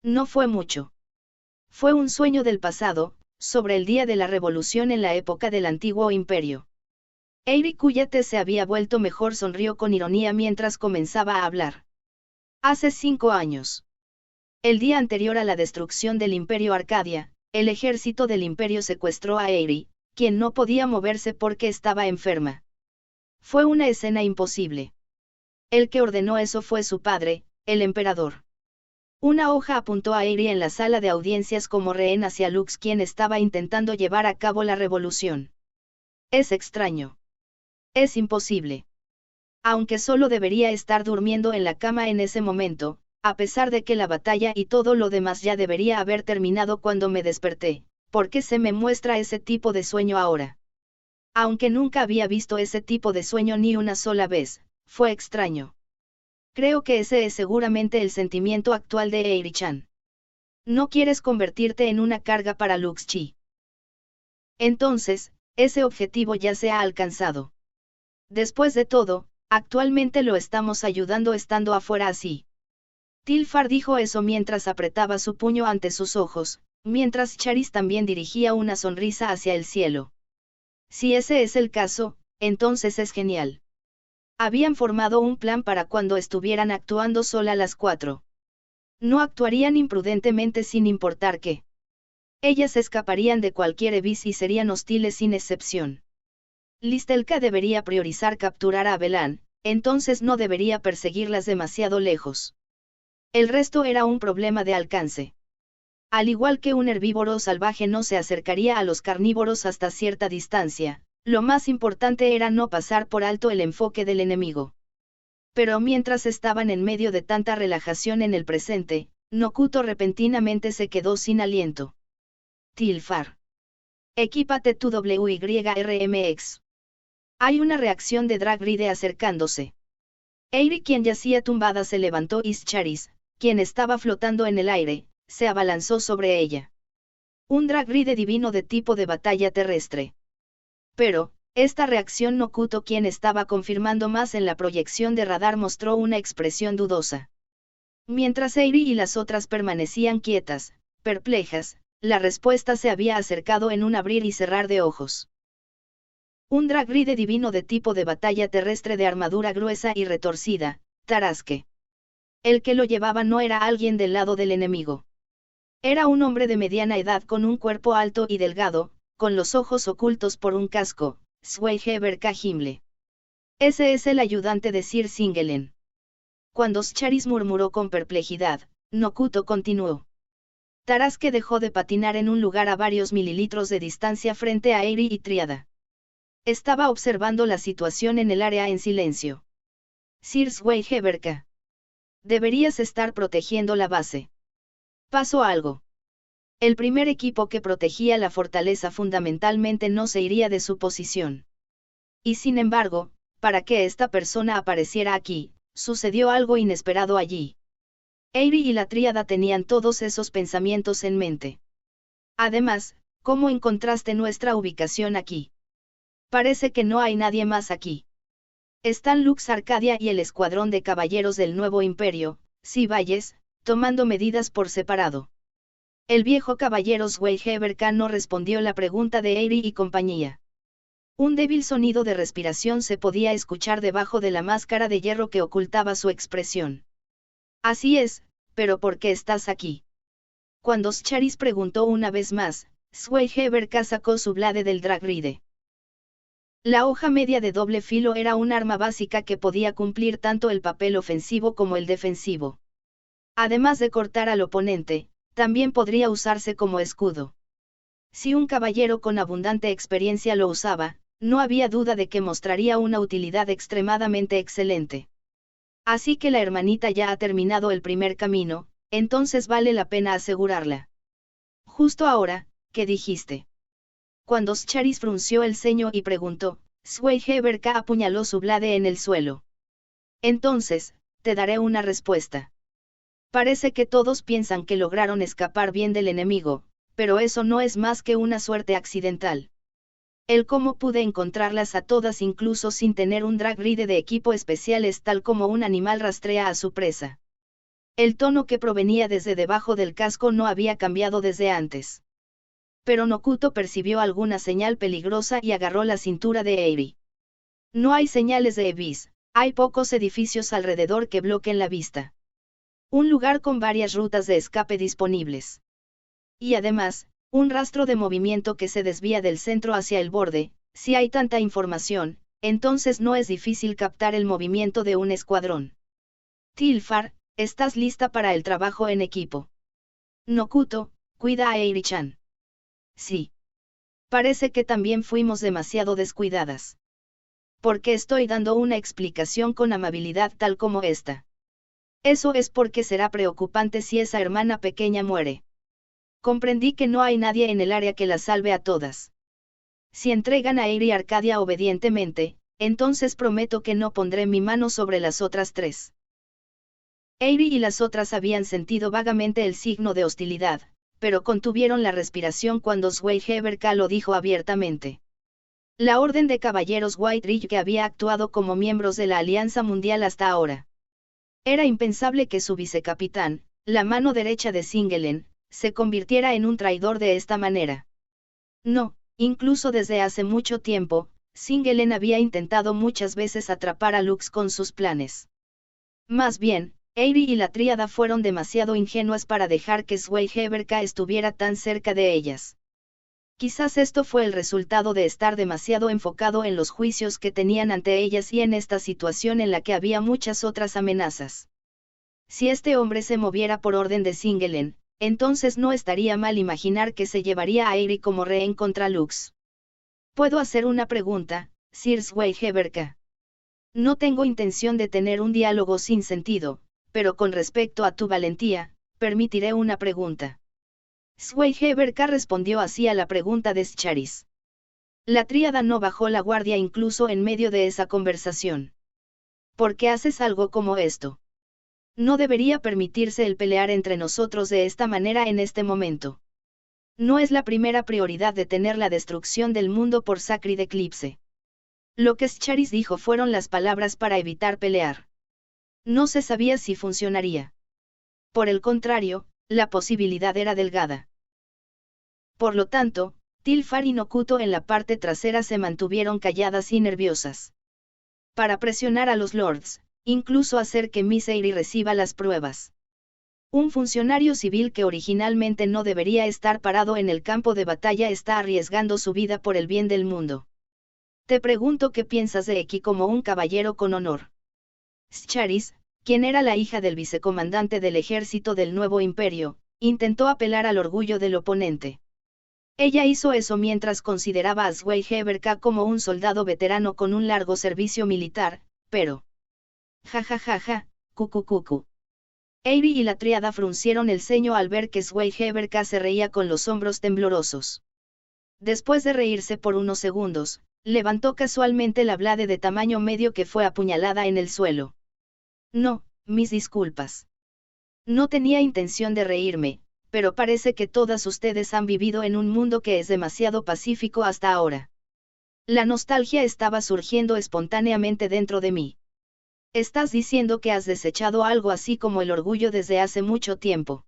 No fue mucho. Fue un sueño del pasado, sobre el día de la revolución en la época del antiguo imperio. Aeri, cuya tez se había vuelto mejor, sonrió con ironía mientras comenzaba a hablar. Hace 5 años. El día anterior a la destrucción del Imperio Arcadia, el ejército del Imperio secuestró a Aeri, quien no podía moverse porque estaba enferma. Fue una escena imposible. El que ordenó eso fue su padre, el emperador. Una hoja apuntó a Aeri en la sala de audiencias como rehén hacia Lux, quien estaba intentando llevar a cabo la revolución. Es extraño. Es imposible. Aunque solo debería estar durmiendo en la cama en ese momento, a pesar de que la batalla y todo lo demás ya debería haber terminado cuando me desperté, ¿por qué se me muestra ese tipo de sueño ahora? Aunque nunca había visto ese tipo de sueño ni una sola vez, fue extraño. Creo que ese es seguramente el sentimiento actual de Eiri-chan. No quieres convertirte en una carga para Lux-chi. Entonces, ese objetivo ya se ha alcanzado. Después de todo, actualmente lo estamos ayudando estando afuera así. Tilfar dijo eso mientras apretaba su puño ante sus ojos, mientras Charis también dirigía una sonrisa hacia el cielo. Si ese es el caso, entonces es genial. Habían formado un plan para cuando estuvieran actuando sola las 4. No actuarían imprudentemente sin importar qué. Ellas escaparían de cualquier Evis y serían hostiles sin excepción. Listelka debería priorizar capturar a Abelan, entonces no debería perseguirlas demasiado lejos. El resto era un problema de alcance. Al igual que un herbívoro salvaje no se acercaría a los carnívoros hasta cierta distancia, lo más importante era no pasar por alto el enfoque del enemigo. Pero mientras estaban en medio de tanta relajación en el presente, Nokuto repentinamente se quedó sin aliento. Tilfar. Equípate tu WYRMX. Hay una reacción de Drag Ride acercándose. Aeri, quien yacía tumbada, se levantó y Scharis, quien estaba flotando en el aire, se abalanzó sobre ella. Un Drag Ride divino de tipo de batalla terrestre. Pero, esta reacción Nokuto, quien estaba confirmando más en la proyección de radar, mostró una expresión dudosa. Mientras Aeri y las otras permanecían quietas, perplejas, la respuesta se había acercado en un abrir y cerrar de ojos. Un dragride divino de tipo de batalla terrestre de armadura gruesa y retorcida, Tarasque. El que lo llevaba no era alguien del lado del enemigo. Era un hombre de mediana edad con un cuerpo alto y delgado, con los ojos ocultos por un casco, Zweigeber Himle. Ese es el ayudante de Sir Singelen. Cuando Scharis murmuró con perplejidad, Nokuto continuó. Tarasque dejó de patinar en un lugar a varios mililitros de distancia frente a Eri y Triada. Estaba observando la situación en el área en silencio. Sir Zweigeberka. Deberías estar protegiendo la base. Pasó algo. El primer equipo que protegía la fortaleza fundamentalmente no se iría de su posición. Y sin embargo, para que esta persona apareciera aquí, sucedió algo inesperado allí. Eri y la Tríada tenían todos esos pensamientos en mente. Además, ¿cómo encontraste nuestra ubicación aquí? Parece que no hay nadie más aquí. Están Lux Arcadia y el escuadrón de caballeros del Nuevo Imperio, Valles, tomando medidas por separado. El viejo caballero Zweigeberka no respondió la pregunta de Eri y compañía. Un débil sonido de respiración se podía escuchar debajo de la máscara de hierro que ocultaba su expresión. Así es, pero ¿por qué estás aquí? Cuando Scharis preguntó una vez más, Zweigeberka sacó su blade del dragride. La hoja media de doble filo era un arma básica que podía cumplir tanto el papel ofensivo como el defensivo. Además de cortar al oponente, también podría usarse como escudo. Si un caballero con abundante experiencia lo usaba, no había duda de que mostraría una utilidad extremadamente excelente. Así que la hermanita ya ha terminado el primer camino, entonces vale la pena asegurarla. Justo ahora, ¿qué dijiste? Cuando Scharis frunció el ceño y preguntó, Zweigeberka apuñaló su blade en el suelo. Entonces, te daré una respuesta. Parece que todos piensan que lograron escapar bien del enemigo, pero eso no es más que una suerte accidental. El cómo pude encontrarlas a todas incluso sin tener un dragride de equipo especial es tal como un animal rastrea a su presa. El tono que provenía desde debajo del casco no había cambiado desde antes. Pero Nokuto percibió alguna señal peligrosa y agarró la cintura de Eri. No hay señales de Ebis, hay pocos edificios alrededor que bloqueen la vista. Un lugar con varias rutas de escape disponibles. Y además, un rastro de movimiento que se desvía del centro hacia el borde. Si hay tanta información, entonces no es difícil captar el movimiento de un escuadrón. Tilfar, ¿estás lista para el trabajo en equipo? Nokuto, cuida a Eri-chan. Sí. Parece que también fuimos demasiado descuidadas. ¿Por qué estoy dando una explicación con amabilidad tal como esta? Eso es porque será preocupante si esa hermana pequeña muere. Comprendí que no hay nadie en el área que la salve a todas. Si entregan a Eri Arcadia obedientemente, entonces prometo que no pondré mi mano sobre las otras tres. Eri y las otras habían sentido vagamente el signo de hostilidad, pero contuvieron la respiración cuando Zweigeberka lo dijo abiertamente. La Orden de Caballeros White Ridge que había actuado como miembros de la Alianza Mundial hasta ahora. Era impensable que su vicecapitán, la mano derecha de Singelen, se convirtiera en un traidor de esta manera. No, incluso desde hace mucho tiempo, Singelen había intentado muchas veces atrapar a Lux con sus planes. Más bien, Eri y la Tríada fueron demasiado ingenuas para dejar que Zweigeberka estuviera tan cerca de ellas. Quizás esto fue el resultado de estar demasiado enfocado en los juicios que tenían ante ellas y en esta situación en la que había muchas otras amenazas. Si este hombre se moviera por orden de Singelen, entonces no estaría mal imaginar que se llevaría a Eri como rehén contra Lux. ¿Puedo hacer una pregunta, Sir Zweigeberka? No tengo intención de tener un diálogo sin sentido, pero con respecto a tu valentía, permitiré una pregunta. Zweigeberka respondió así a la pregunta de Scharis. La Tríada no bajó la guardia incluso en medio de esa conversación. ¿Por qué haces algo como esto? No debería permitirse el pelear entre nosotros de esta manera en este momento. No es la primera prioridad detener la destrucción del mundo por Sacred Eclipse. Lo que Scharis dijo fueron las palabras para evitar pelear. No se sabía si funcionaría. Por el contrario, la posibilidad era delgada. Por lo tanto, Tilfar y Nokuto en la parte trasera se mantuvieron calladas y nerviosas. Para presionar a los lords, incluso hacer que Miss Eyre reciba las pruebas. Un funcionario civil que originalmente no debería estar parado en el campo de batalla está arriesgando su vida por el bien del mundo. Te pregunto qué piensas de Eki como un caballero con honor. Scharis, quien era la hija del vicecomandante del ejército del nuevo imperio, intentó apelar al orgullo del oponente. Ella hizo eso mientras consideraba a Zweigeberka como un soldado veterano con un largo servicio militar, pero... Ja, cucu. Eyre y la tríada fruncieron el ceño al ver que Zweigeberka se reía con los hombros temblorosos. Después de reírse por unos segundos, levantó casualmente la blade de tamaño medio que fue apuñalada en el suelo. No, mis disculpas. No tenía intención de reírme, pero parece que todas ustedes han vivido en un mundo que es demasiado pacífico hasta ahora. La nostalgia estaba surgiendo espontáneamente dentro de mí. Estás diciendo que has desechado algo así como el orgullo desde hace mucho tiempo.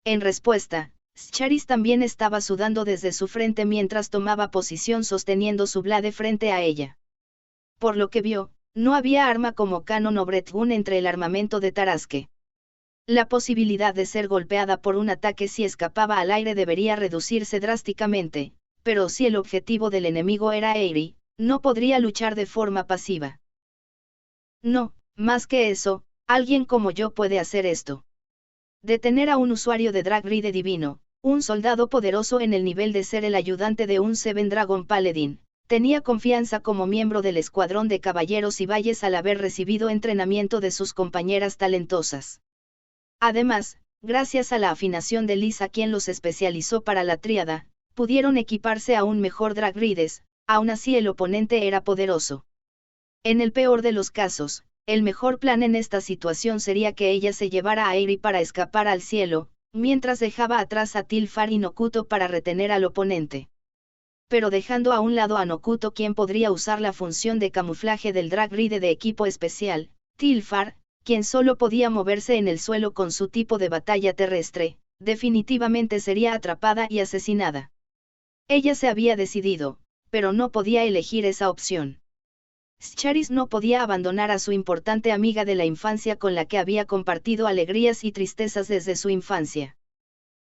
En respuesta, Scharis también estaba sudando desde su frente mientras tomaba posición sosteniendo su blade frente a ella. Por lo que vio, no había arma como canon o Bretgun entre el armamento de Tarasque. La posibilidad de ser golpeada por un ataque si escapaba al aire debería reducirse drásticamente, pero si el objetivo del enemigo era Eyre, no podría luchar de forma pasiva. No, más que eso, alguien como yo puede hacer esto. Detener a un usuario de Drag Ride divino, un soldado poderoso en el nivel de ser el ayudante de un Seven Dragon Paladin, tenía confianza como miembro del escuadrón de caballeros y valles al haber recibido entrenamiento de sus compañeras talentosas. Además, gracias a la afinación de Lisa quien los especializó para la tríada, pudieron equiparse aún mejor Drag Rides, aún así el oponente era poderoso. En el peor de los casos, el mejor plan en esta situación sería que ella se llevara a Eyre para escapar al cielo, mientras dejaba atrás a Tilfar y Nokuto para retener al oponente. Pero dejando a un lado a Nokuto quien podría usar la función de camuflaje del Drag Ride de equipo especial, Tilfar, quien solo podía moverse en el suelo con su tipo de batalla terrestre, definitivamente sería atrapada y asesinada. Ella se había decidido, pero no podía elegir esa opción. Scharis no podía abandonar a su importante amiga de la infancia con la que había compartido alegrías y tristezas desde su infancia.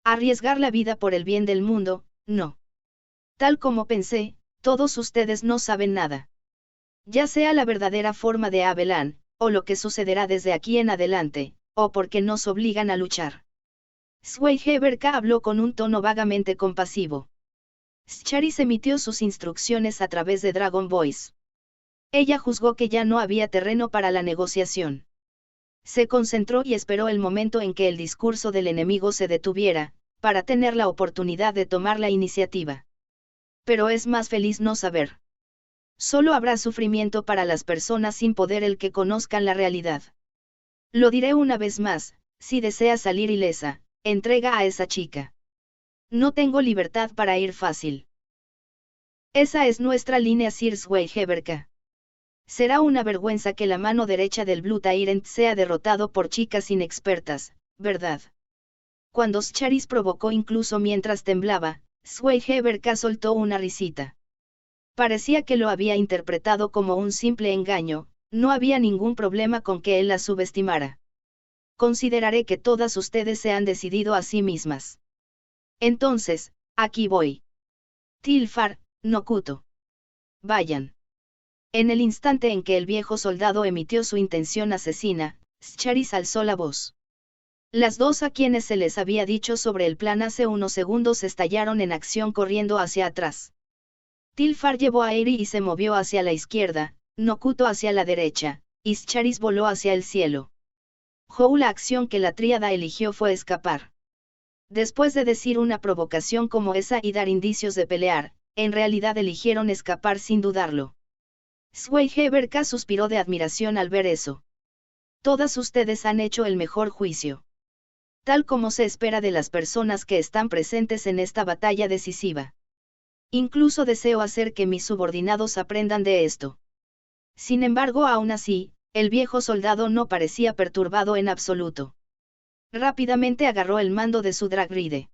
Arriesgar la vida por el bien del mundo, no. Tal como pensé, todos ustedes no saben nada. Ya sea la verdadera forma de Abelan, o lo que sucederá desde aquí en adelante, o porque nos obligan a luchar. Zweigeberka habló con un tono vagamente compasivo. Scharis emitió sus instrucciones a través de Dragon Voice. Ella juzgó que ya no había terreno para la negociación. Se concentró y esperó el momento en que el discurso del enemigo se detuviera, para tener la oportunidad de tomar la iniciativa. Pero es más feliz no saber. Solo habrá sufrimiento para las personas sin poder el que conozcan la realidad. Lo diré una vez más, si desea salir ilesa, entrega a esa chica. No tengo libertad para ir fácil. Esa es nuestra línea Sir Zweigeberka. Será una vergüenza que la mano derecha del Blue Tyrant sea derrotado por chicas inexpertas, ¿verdad? Cuando Scharis provocó incluso mientras temblaba, Zweigeberka soltó una risita. Parecía que lo había interpretado como un simple engaño, no había ningún problema con que él la subestimara. Consideraré que todas ustedes se han decidido a sí mismas. Entonces, aquí voy. Tilfar, Nokuto. Vayan. En el instante en que el viejo soldado emitió su intención asesina, Scharis alzó la voz. Las dos a quienes se les había dicho sobre el plan hace unos segundos estallaron en acción corriendo hacia atrás. Tilfar llevó a Eyre y se movió hacia la izquierda, Nokuto hacia la derecha, y Scharis voló hacia el cielo. La acción que la tríada eligió fue escapar. Después de decir una provocación como esa y dar indicios de pelear, en realidad eligieron escapar sin dudarlo. Zweigeberka suspiró de admiración al ver eso. Todas ustedes han hecho el mejor juicio. Tal como se espera de las personas que están presentes en esta batalla decisiva. Incluso deseo hacer que mis subordinados aprendan de esto. Sin embargo, aún así, el viejo soldado no parecía perturbado en absoluto. Rápidamente agarró el mando de su Drag Ride.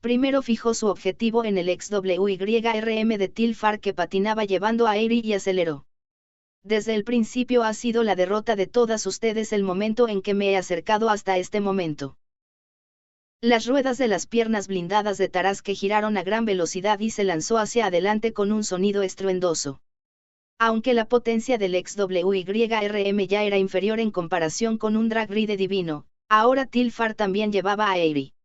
Primero fijó su objetivo en el XWYRM de Tilfar que patinaba llevando a Aerie y aceleró. Desde el principio ha sido la derrota de todas ustedes el momento en que me he acercado hasta este momento. Las ruedas de las piernas blindadas de Tarasque giraron a gran velocidad y se lanzó hacia adelante con un sonido estruendoso. Aunque la potencia del XWYRM ya era inferior en comparación con un drag ride divino, ahora Tilfar también llevaba a Aerie.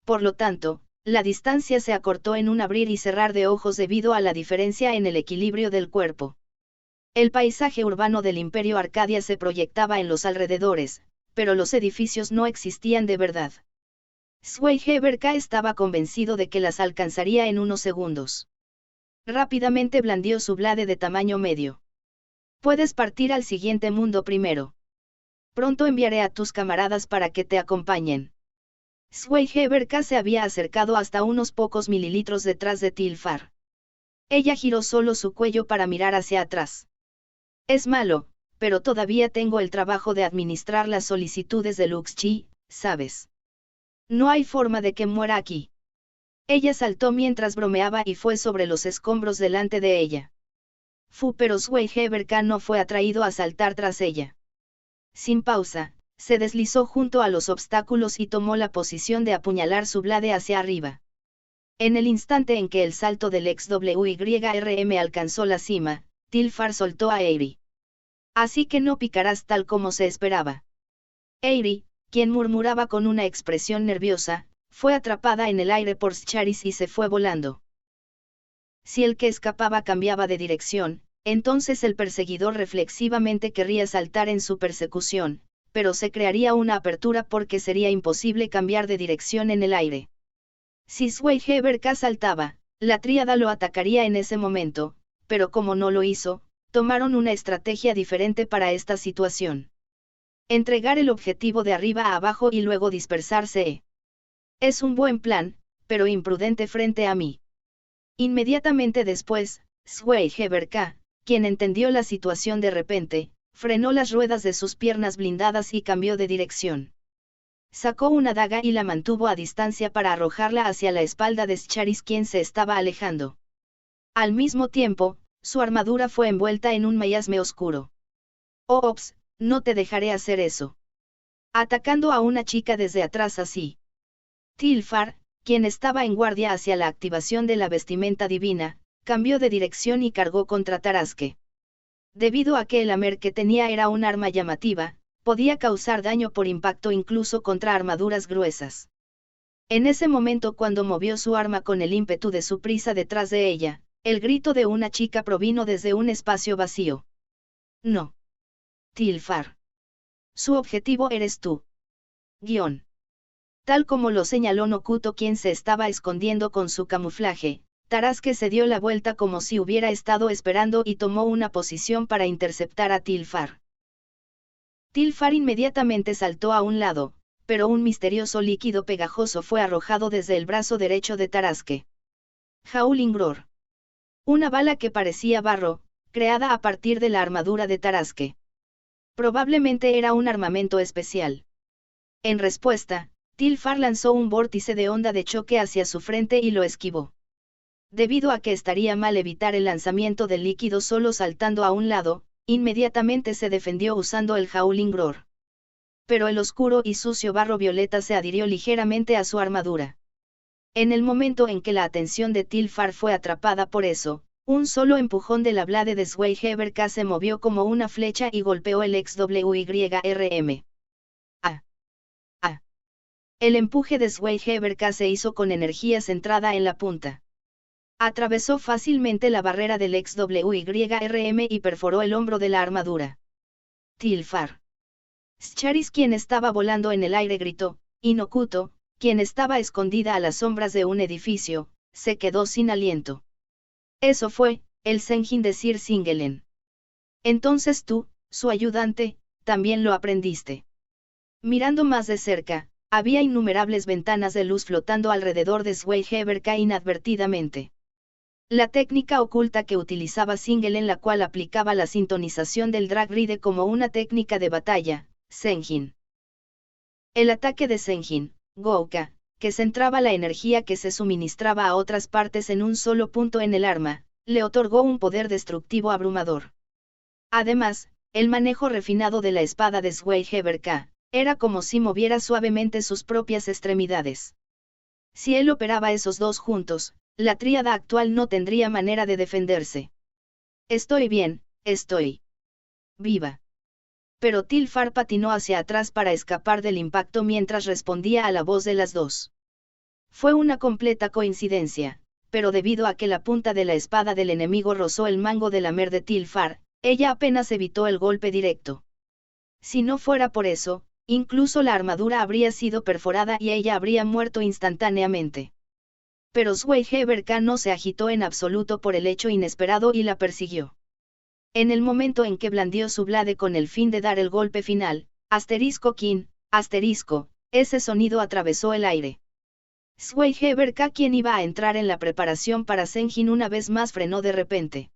Por lo tanto, la distancia se acortó en un abrir y cerrar de ojos debido a la diferencia en el equilibrio del cuerpo. El paisaje urbano del Imperio Arcadia se proyectaba en los alrededores, pero los edificios no existían de verdad. Schweigeberka estaba convencido de que las alcanzaría en unos segundos. Rápidamente blandió su blade de tamaño medio. Puedes partir al siguiente mundo primero. Pronto enviaré a tus camaradas para que te acompañen. Schweigeberka se había acercado hasta unos pocos mililitros detrás de Tilfar. Ella giró solo su cuello para mirar hacia atrás. Es malo, pero todavía tengo el trabajo de administrar las solicitudes de Luxchi, ¿sabes? No hay forma de que muera aquí. Ella saltó mientras bromeaba y fue sobre los escombros delante de ella. Pero Schweigeberka no fue atraído a saltar tras ella. Sin pausa, se deslizó junto a los obstáculos y tomó la posición de apuñalar su blade hacia arriba. En el instante en que el salto del XWYRM alcanzó la cima, Tilfar soltó a Aerie. Así que no picarás tal como se esperaba. Aerie, quien murmuraba con una expresión nerviosa, fue atrapada en el aire por Scharis y se fue volando. Si el que escapaba cambiaba de dirección, entonces el perseguidor reflexivamente querría saltar en su persecución, pero se crearía una apertura porque sería imposible cambiar de dirección en el aire. Si Schweigeberka saltaba, la tríada lo atacaría en ese momento, pero como no lo hizo, tomaron una estrategia diferente para esta situación. Entregar el objetivo de arriba a abajo y luego dispersarse. Es un buen plan, pero imprudente frente a mí. Inmediatamente después, Schweigeberka, quien entendió la situación de repente, frenó las ruedas de sus piernas blindadas y cambió de dirección. Sacó una daga y la mantuvo a distancia para arrojarla hacia la espalda de Scharis, quien se estaba alejando. Al mismo tiempo, su armadura fue envuelta en un miasma oscuro. Ops, no te dejaré hacer eso. Atacando a una chica desde atrás así. Tilfar, quien estaba en guardia hacia la activación de la vestimenta divina, cambió de dirección y cargó contra Tarasque. Debido a que el Amer que tenía era un arma llamativa, podía causar daño por impacto incluso contra armaduras gruesas. En ese momento, cuando movió su arma con el ímpetu de su prisa detrás de ella, el grito de una chica provino desde un espacio vacío. No. Tilfar. Su objetivo eres tú. Tal como lo señaló Nokuto, quien se estaba escondiendo con su camuflaje, Tarasque se dio la vuelta como si hubiera estado esperando y tomó una posición para interceptar a Tilfar. Tilfar inmediatamente saltó a un lado, pero un misterioso líquido pegajoso fue arrojado desde el brazo derecho de Tarasque. Howling Roar. Una bala que parecía barro, creada a partir de la armadura de Tarasque. Probablemente era un armamento especial. En respuesta, Tilfar lanzó un vórtice de onda de choque hacia su frente y lo esquivó. Debido a que estaría mal evitar el lanzamiento del líquido solo saltando a un lado, inmediatamente se defendió usando el Howling Roar. Pero el oscuro y sucio barro violeta se adhirió ligeramente a su armadura. En el momento en que la atención de Tilfar fue atrapada por eso, un solo empujón de la blade de Schweigeberka se movió como una flecha y golpeó el XWYRM. El empuje de Schweigeberka se hizo con energía centrada en la punta. Atravesó fácilmente la barrera del XWYRM y perforó el hombro de la armadura. Tilfar. Scharis, quien estaba volando en el aire, gritó, y Nokuto, quien estaba escondida a las sombras de un edificio, se quedó sin aliento. Eso fue, el Senjin de Sir Singelen. Entonces tú, su ayudante, también lo aprendiste. Mirando más de cerca, había innumerables ventanas de luz flotando alrededor de Schweigeberka inadvertidamente. La técnica oculta que utilizaba Singelen, la cual aplicaba la sintonización del drag ride como una técnica de batalla, Senjin. El ataque de Senjin, Gouka, que centraba la energía que se suministraba a otras partes en un solo punto en el arma, le otorgó un poder destructivo abrumador. Además, el manejo refinado de la espada de Zweigeberka era como si moviera suavemente sus propias extremidades. Si él operaba esos dos juntos, la tríada actual no tendría manera de defenderse. Estoy bien, estoy viva. Pero Tilfar patinó hacia atrás para escapar del impacto mientras respondía a la voz de las dos. Fue una completa coincidencia, pero debido a que la punta de la espada del enemigo rozó el mango de la mer de Tilfar, ella apenas evitó el golpe directo. Si no fuera por eso, incluso la armadura habría sido perforada y ella habría muerto instantáneamente. Pero Zweigeberka no se agitó en absoluto por el hecho inesperado y la persiguió. En el momento en que blandió su blade con el fin de dar el golpe final, *kin, ese sonido atravesó el aire. Zweigeberka, quien iba a entrar en la preparación para Senjin una vez más, frenó de repente.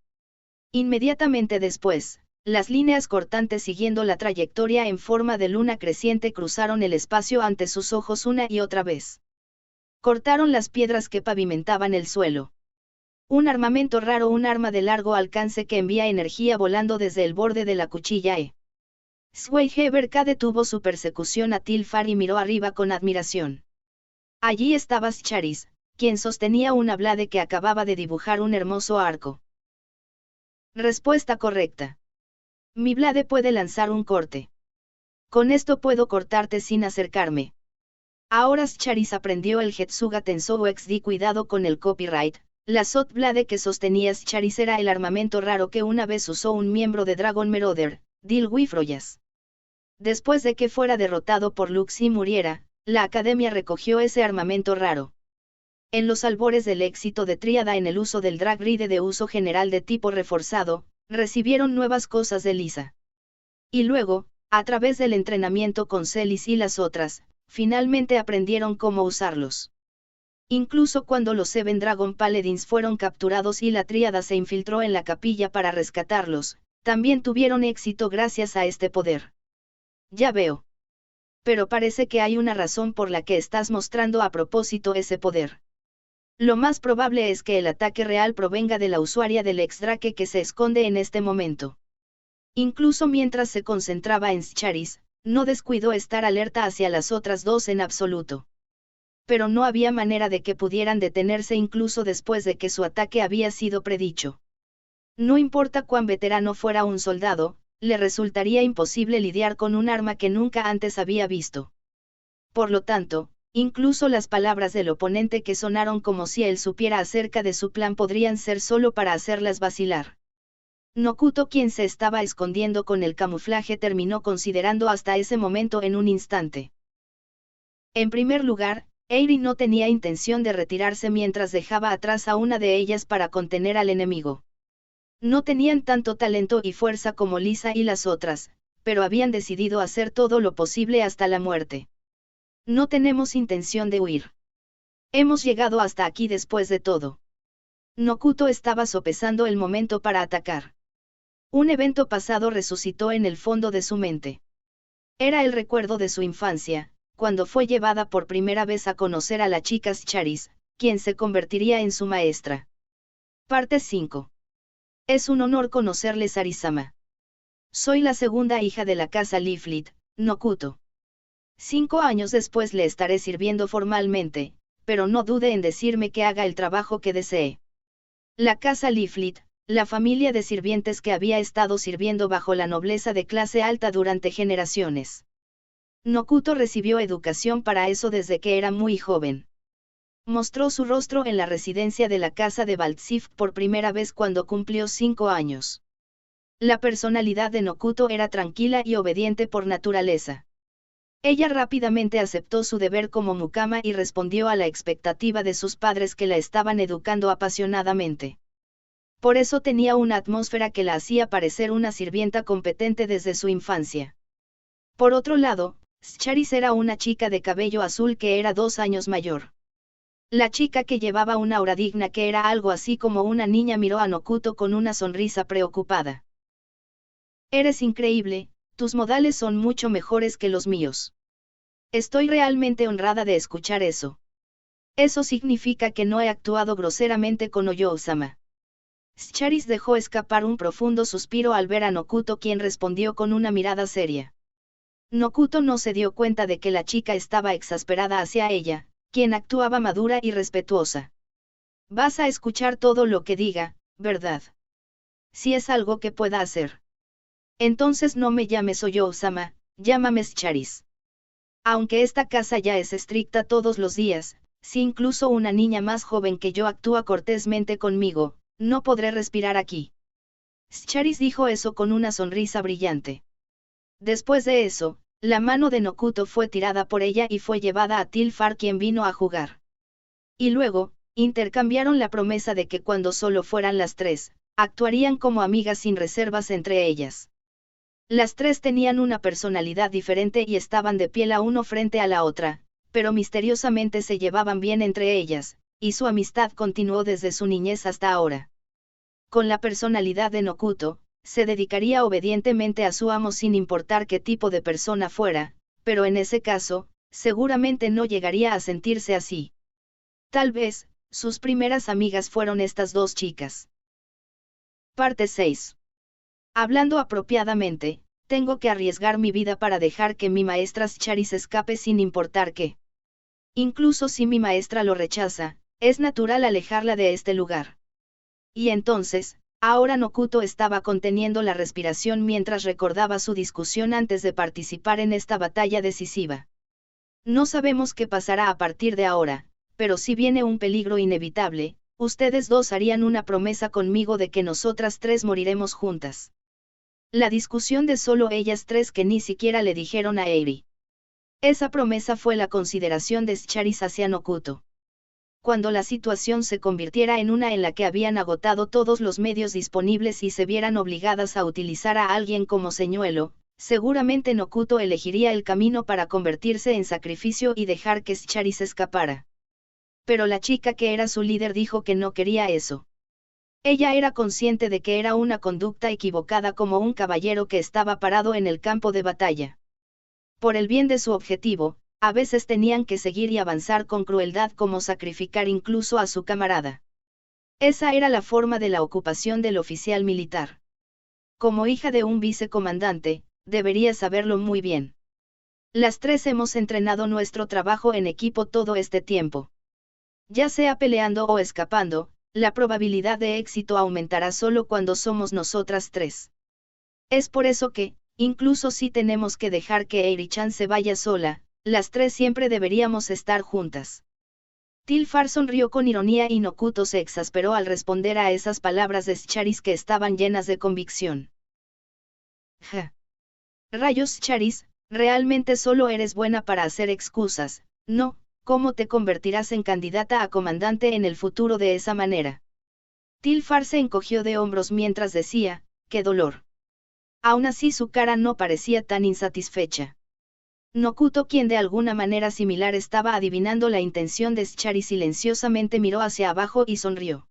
Inmediatamente después, las líneas cortantes siguiendo la trayectoria en forma de luna creciente cruzaron el espacio ante sus ojos una y otra vez. Cortaron las piedras que pavimentaban el suelo. Un armamento raro, un arma de largo alcance que envía energía volando desde el borde de la cuchilla Zweigeberka detuvo su persecución a Tilfar y miró arriba con admiración. Allí estaba Scharis, quien sostenía una blade que acababa de dibujar un hermoso arco. Respuesta correcta. Mi blade puede lanzar un corte. Con esto puedo cortarte sin acercarme. Ahora Scharis aprendió el Getsuga Tensou XD. Cuidado con el copyright. La Sot Blade que sostenía Scharis era el armamento raro que una vez usó un miembro de Dragon Marauder, Dilwy Froyas. Después de que fuera derrotado por Lux y muriera, la Academia recogió ese armamento raro. En los albores del éxito de Tríada en el uso del Drag Ride de uso general de tipo reforzado, recibieron nuevas cosas de Lisa. Y luego, a través del entrenamiento con Celis y las otras, finalmente aprendieron cómo usarlos. Incluso cuando los Seven Dragon Paladins fueron capturados y la Tríada se infiltró en la capilla para rescatarlos, también tuvieron éxito gracias a este poder. Ya veo. Pero parece que hay una razón por la que estás mostrando a propósito ese poder. Lo más probable es que el ataque real provenga de la usuaria del Exdrake que se esconde en este momento. Incluso mientras se concentraba en Scharis, no descuidó estar alerta hacia las otras dos en absoluto. Pero no había manera de que pudieran detenerse incluso después de que su ataque había sido predicho. No importa cuán veterano fuera un soldado, le resultaría imposible lidiar con un arma que nunca antes había visto. Por lo tanto, incluso las palabras del oponente que sonaron como si él supiera acerca de su plan podrían ser solo para hacerlas vacilar. Nokuto, quien se estaba escondiendo con el camuflaje, terminó considerando hasta ese momento en un instante. En primer lugar, Eiri no tenía intención de retirarse mientras dejaba atrás a una de ellas para contener al enemigo. No tenían tanto talento y fuerza como Lisa y las otras, pero habían decidido hacer todo lo posible hasta la muerte. No tenemos intención de huir. Hemos llegado hasta aquí después de todo. Nokuto estaba sopesando el momento para atacar. Un evento pasado resucitó en el fondo de su mente. Era el recuerdo de su infancia, cuando fue llevada por primera vez a conocer a la chica Scharis, quien se convertiría en su maestra. Parte 5. Es un honor conocerle, Sarisama. Soy la segunda hija de la casa Leaflet, Nokuto. 5 años después le estaré sirviendo formalmente, pero no dude en decirme que haga el trabajo que desee. La casa Leaflet, la familia de sirvientes que había estado sirviendo bajo la nobleza de clase alta durante generaciones. Nokuto recibió educación para eso desde que era muy joven. Mostró su rostro en la residencia de la casa de Baltzif por primera vez cuando cumplió 5 años. La personalidad de Nokuto era tranquila y obediente por naturaleza. Ella rápidamente aceptó su deber como mukama y respondió a la expectativa de sus padres que la estaban educando apasionadamente. Por eso tenía una atmósfera que la hacía parecer una sirvienta competente desde su infancia. Por otro lado, Scharis era una chica de cabello azul que era 2 años mayor. La chica que llevaba una aura digna que era algo así como una niña miró a Nokuto con una sonrisa preocupada. Eres increíble, tus modales son mucho mejores que los míos. Estoy realmente honrada de escuchar eso. Eso significa que no he actuado groseramente con Oyo-sama. Scharis dejó escapar un profundo suspiro al ver a Nokuto, quien respondió con una mirada seria. Nokuto no se dio cuenta de que la chica estaba exasperada hacia ella, quien actuaba madura y respetuosa. Vas a escuchar todo lo que diga, ¿verdad? Si es algo que pueda hacer. Entonces no me llames Oyo-sama, llámame Scharis. Aunque esta casa ya es estricta todos los días, si incluso una niña más joven que yo actúa cortésmente conmigo, no podré respirar aquí. Scharis dijo eso con una sonrisa brillante. Después de eso, la mano de Nokuto fue tirada por ella y fue llevada a Tilfar, quien vino a jugar. Y luego, intercambiaron la promesa de que cuando solo fueran las tres, actuarían como amigas sin reservas entre ellas. Las tres tenían una personalidad diferente y estaban de pie la uno frente a la otra, pero misteriosamente se llevaban bien entre ellas, y su amistad continuó desde su niñez hasta ahora. Con la personalidad de Nokuto, se dedicaría obedientemente a su amo sin importar qué tipo de persona fuera, pero en ese caso, seguramente no llegaría a sentirse así. Tal vez, sus primeras amigas fueron estas dos chicas. Parte 6. Hablando apropiadamente, tengo que arriesgar mi vida para dejar que mi maestra Scharis escape sin importar qué. Incluso si mi maestra lo rechaza, es natural alejarla de este lugar. Y entonces, ahora Nokuto estaba conteniendo la respiración mientras recordaba su discusión antes de participar en esta batalla decisiva. No sabemos qué pasará a partir de ahora, pero si viene un peligro inevitable, ustedes dos harían una promesa conmigo de que nosotras tres moriremos juntas. La discusión de solo ellas tres que ni siquiera le dijeron a Eiri. Esa promesa fue la consideración de Scharis hacia Nokuto. Cuando la situación se convirtiera en una en la que habían agotado todos los medios disponibles y se vieran obligadas a utilizar a alguien como señuelo, seguramente Nokuto elegiría el camino para convertirse en sacrificio y dejar que Scharis escapara. Pero la chica que era su líder dijo que no quería eso. Ella era consciente de que era una conducta equivocada como un caballero que estaba parado en el campo de batalla. Por el bien de su objetivo, a veces tenían que seguir y avanzar con crueldad, como sacrificar incluso a su camarada. Esa era la forma de la ocupación del oficial militar. Como hija de un vicecomandante, debería saberlo muy bien. Las tres hemos entrenado nuestro trabajo en equipo todo este tiempo. Ya sea peleando o escapando, la probabilidad de éxito aumentará solo cuando somos nosotras tres. Es por eso que, incluso si tenemos que dejar que Eiri-chan se vaya sola, las tres siempre deberíamos estar juntas. Tilfar sonrió con ironía y Nokuto se exasperó al responder a esas palabras de Scharis que estaban llenas de convicción. Ja. Rayos, Scharis, realmente solo eres buena para hacer excusas, ¿no? ¿Cómo te convertirás en candidata a comandante en el futuro de esa manera? Tilfar se encogió de hombros mientras decía, ¡qué dolor! Aún así su cara no parecía tan insatisfecha. Nokuto, quien de alguna manera similar estaba adivinando la intención de Scharis, silenciosamente miró hacia abajo y sonrió.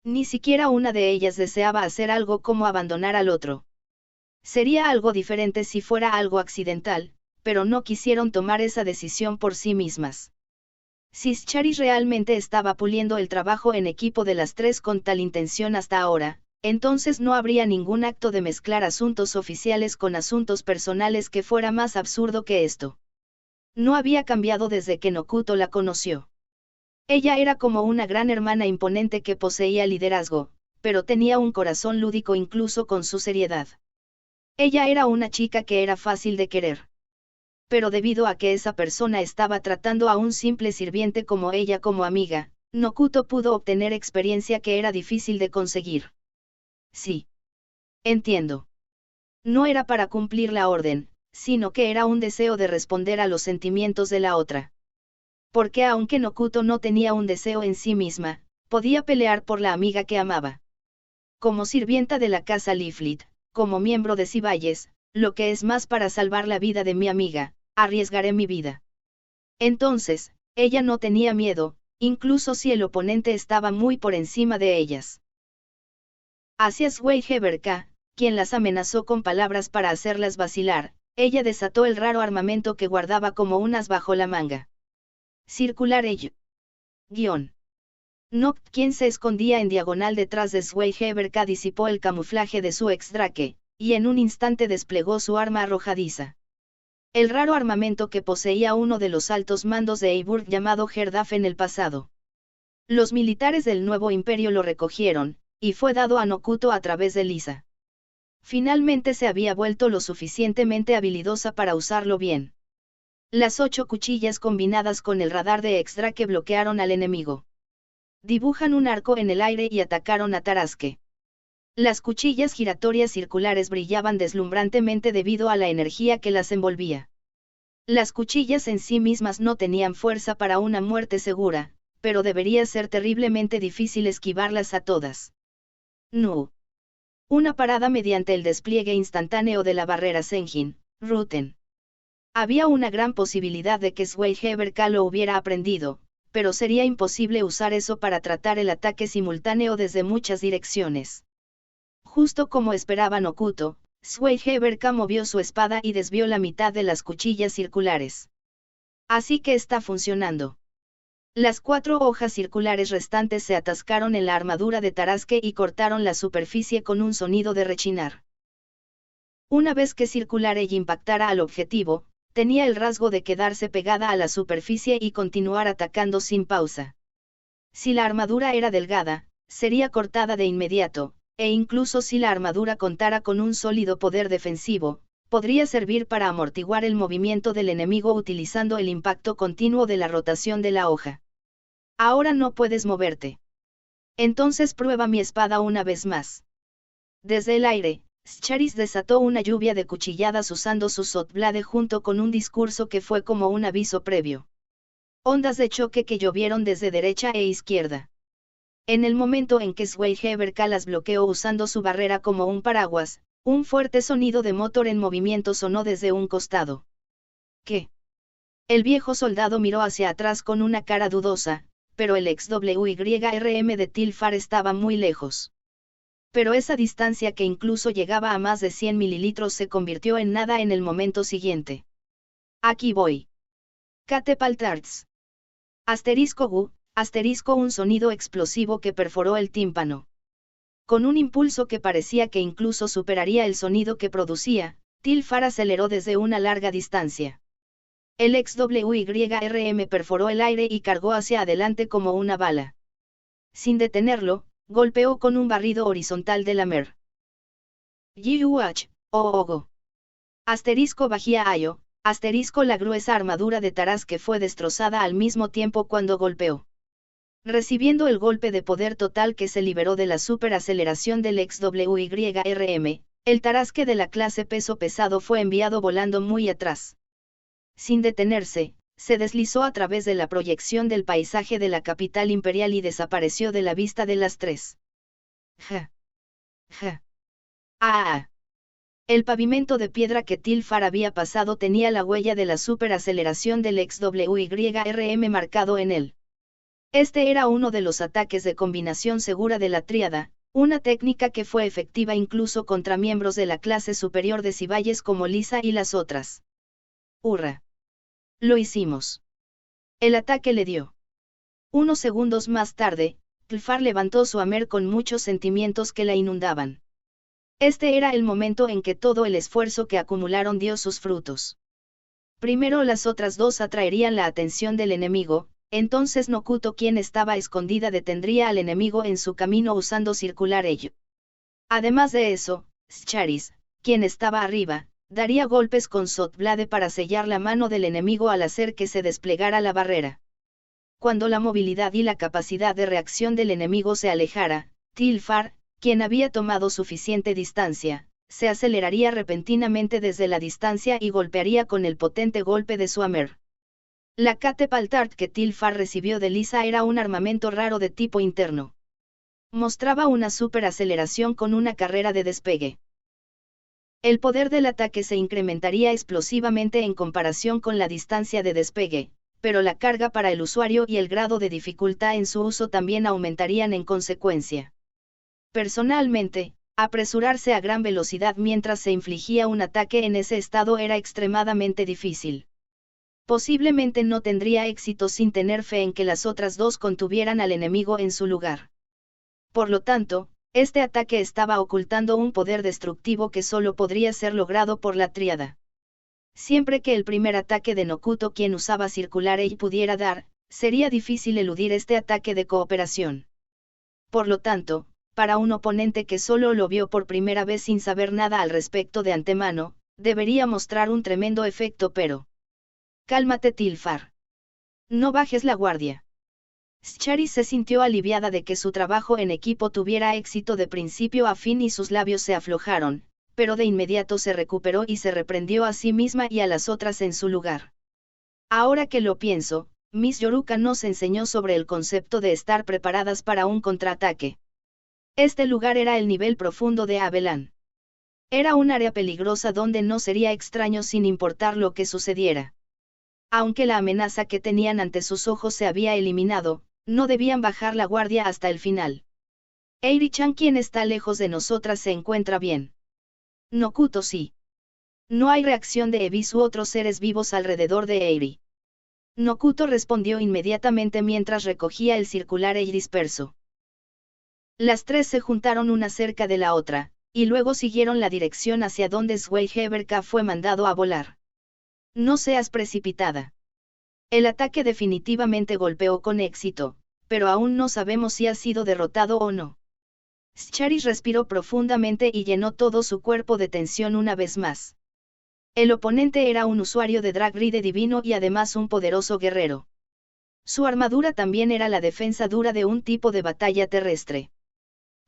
Ni siquiera una de ellas deseaba hacer algo como abandonar al otro. Sería algo diferente si fuera algo accidental, pero no quisieron tomar esa decisión por sí mismas. Si Scharis realmente estaba puliendo el trabajo en equipo de las tres con tal intención hasta ahora, entonces no habría ningún acto de mezclar asuntos oficiales con asuntos personales que fuera más absurdo que esto. No había cambiado desde que Nokuto la conoció. Ella era como una gran hermana imponente que poseía liderazgo, pero tenía un corazón lúdico incluso con su seriedad. Ella era una chica que era fácil de querer. Pero debido a que esa persona estaba tratando a un simple sirviente como ella como amiga, Nokuto pudo obtener experiencia que era difícil de conseguir. Sí. Entiendo. No era para cumplir la orden, sino que era un deseo de responder a los sentimientos de la otra. Porque aunque Nokuto no tenía un deseo en sí misma, podía pelear por la amiga que amaba. Como sirvienta de la casa Leaflet, como miembro de Ciballes, lo que es más para salvar la vida de mi amiga, arriesgaré mi vida. Entonces, ella no tenía miedo, incluso si el oponente estaba muy por encima de ellas. Hacia Sway Heberka, quien las amenazó con palabras para hacerlas vacilar, ella desató el raro armamento que guardaba como un as bajo la manga. Circular ello. Guión. Noct, quien se escondía en diagonal detrás de Zweigeberka, disipó el camuflaje de su ex-drake, y en un instante desplegó su arma arrojadiza. El raro armamento que poseía uno de los altos mandos de Eiburg llamado Herdaf en el pasado. Los militares del nuevo imperio lo recogieron, y fue dado a Nokuto a través de Lisa. Finalmente se había vuelto lo suficientemente habilidosa para usarlo bien. Las 8 cuchillas combinadas con el radar de X-Drake bloquearon al enemigo. Dibujan un arco en el aire y atacaron a Tarasuke. Las cuchillas giratorias circulares brillaban deslumbrantemente debido a la energía que las envolvía. Las cuchillas en sí mismas no tenían fuerza para una muerte segura, pero debería ser terriblemente difícil esquivarlas a todas. No. Una parada mediante el despliegue instantáneo de la barrera Senjin, Ruten. Había una gran posibilidad de que Zweigeberka lo hubiera aprendido, pero sería imposible usar eso para tratar el ataque simultáneo desde muchas direcciones. Justo como esperaba Nokuto, Zweigeberka movió su espada y desvió la mitad de las cuchillas circulares. Así que está funcionando. Las 4 hojas circulares restantes se atascaron en la armadura de Tarasuke y cortaron la superficie con un sonido de rechinar. Una vez que Circular impactara al objetivo, tenía el rasgo de quedarse pegada a la superficie y continuar atacando sin pausa. Si la armadura era delgada, sería cortada de inmediato, e incluso si la armadura contara con un sólido poder defensivo, podría servir para amortiguar el movimiento del enemigo utilizando el impacto continuo de la rotación de la hoja. Ahora no puedes moverte. Entonces prueba mi espada una vez más. Desde el aire, Scharis desató una lluvia de cuchilladas usando su Sotblade junto con un discurso que fue como un aviso previo. Ondas de choque que llovieron desde derecha e izquierda. En el momento en que Zweigeberka las bloqueó usando su barrera como un paraguas, un fuerte sonido de motor en movimiento sonó desde un costado. ¿Qué? El viejo soldado miró hacia atrás con una cara dudosa, pero el XWYRM de Tilfar estaba muy lejos. Pero esa distancia que incluso llegaba a más de 100 mililitros se convirtió en nada en el momento siguiente. Aquí voy. Catapultards. Asterisco gu, asterisco, un sonido explosivo que perforó el tímpano. Con un impulso que parecía que incluso superaría el sonido que producía, Tilfar aceleró desde una larga distancia. El XWYRM perforó el aire y cargó hacia adelante como una bala. Sin detenerlo, golpeó con un barrido horizontal de la mer. Yuh, ogo. Asterisco bajía ayo, asterisco, la gruesa armadura de Tarasuke fue destrozada al mismo tiempo cuando golpeó. Recibiendo el golpe de poder total que se liberó de la superaceleración del XWYRM, el Tarasuke de la clase peso pesado fue enviado volando muy atrás. Sin detenerse, se deslizó a través de la proyección del paisaje de la capital imperial y desapareció de la vista de las 3. Ja. Ja. Ah. El pavimento de piedra que Tilfar había pasado tenía la huella de la superaceleración del XWYRM marcado en él. Este era uno de los ataques de combinación segura de la tríada, una técnica que fue efectiva incluso contra miembros de la clase superior de Cibayes como Lisa y las otras. ¡Hurra! Lo hicimos. El ataque le dio. Unos segundos más tarde, Tilfar levantó su hammer con muchos sentimientos que la inundaban. Este era el momento en que todo el esfuerzo que acumularon dio sus frutos. Primero las otras 2 atraerían la atención del enemigo, entonces Nokuto, quien estaba escondida, detendría al enemigo en su camino usando circular ello. Además de eso, Scharis, quien estaba arriba, daría golpes con Sotblade para sellar la mano del enemigo al hacer que se desplegara la barrera. Cuando la movilidad y la capacidad de reacción del enemigo se alejara, Tilfar, quien había tomado suficiente distancia, se aceleraría repentinamente desde la distancia y golpearía con el potente golpe de su hammer. La catapultard que Tilfar recibió de Lisa era un armamento raro de tipo interno. Mostraba una superaceleración con una carrera de despegue. El poder del ataque se incrementaría explosivamente en comparación con la distancia de despegue, pero la carga para el usuario y el grado de dificultad en su uso también aumentarían en consecuencia. Personalmente, apresurarse a gran velocidad mientras se infligía un ataque en ese estado era extremadamente difícil. Posiblemente no tendría éxito sin tener fe en que las otras dos contuvieran al enemigo en su lugar. Por lo tanto, este ataque estaba ocultando un poder destructivo que solo podría ser logrado por la tríada. Siempre que el primer ataque de Nokuto, quien usaba Circular Edge, pudiera dar, sería difícil eludir este ataque de cooperación. Por lo tanto, para un oponente que solo lo vio por primera vez sin saber nada al respecto de antemano, debería mostrar un tremendo efecto, pero... Cálmate, Tilfar. No bajes la guardia. Scharis se sintió aliviada de que su trabajo en equipo tuviera éxito de principio a fin y sus labios se aflojaron, pero de inmediato se recuperó y se reprendió a sí misma y a las otras en su lugar. Ahora que lo pienso, Miss Yoruka nos enseñó sobre el concepto de estar preparadas para un contraataque. Este lugar era el nivel profundo de Abelan. Era un área peligrosa donde no sería extraño sin importar lo que sucediera. Aunque la amenaza que tenían ante sus ojos se había eliminado, no debían bajar la guardia hasta el final. Eiri-chan, quien está lejos de nosotras, se encuentra bien. Nokuto sí. No hay reacción de Ebis u otros seres vivos alrededor de Eiri. Nokuto respondió inmediatamente mientras recogía el Circular Edge disperso. Las tres se juntaron una cerca de la otra, y luego siguieron la dirección hacia donde Zweigeberka fue mandado a volar. No seas precipitada. El ataque definitivamente golpeó con éxito, pero aún no sabemos si ha sido derrotado o no. Scharis respiró profundamente y llenó todo su cuerpo de tensión una vez más. El oponente era un usuario de Drag Ride divino y además un poderoso guerrero. Su armadura también era la defensa dura de un tipo de batalla terrestre.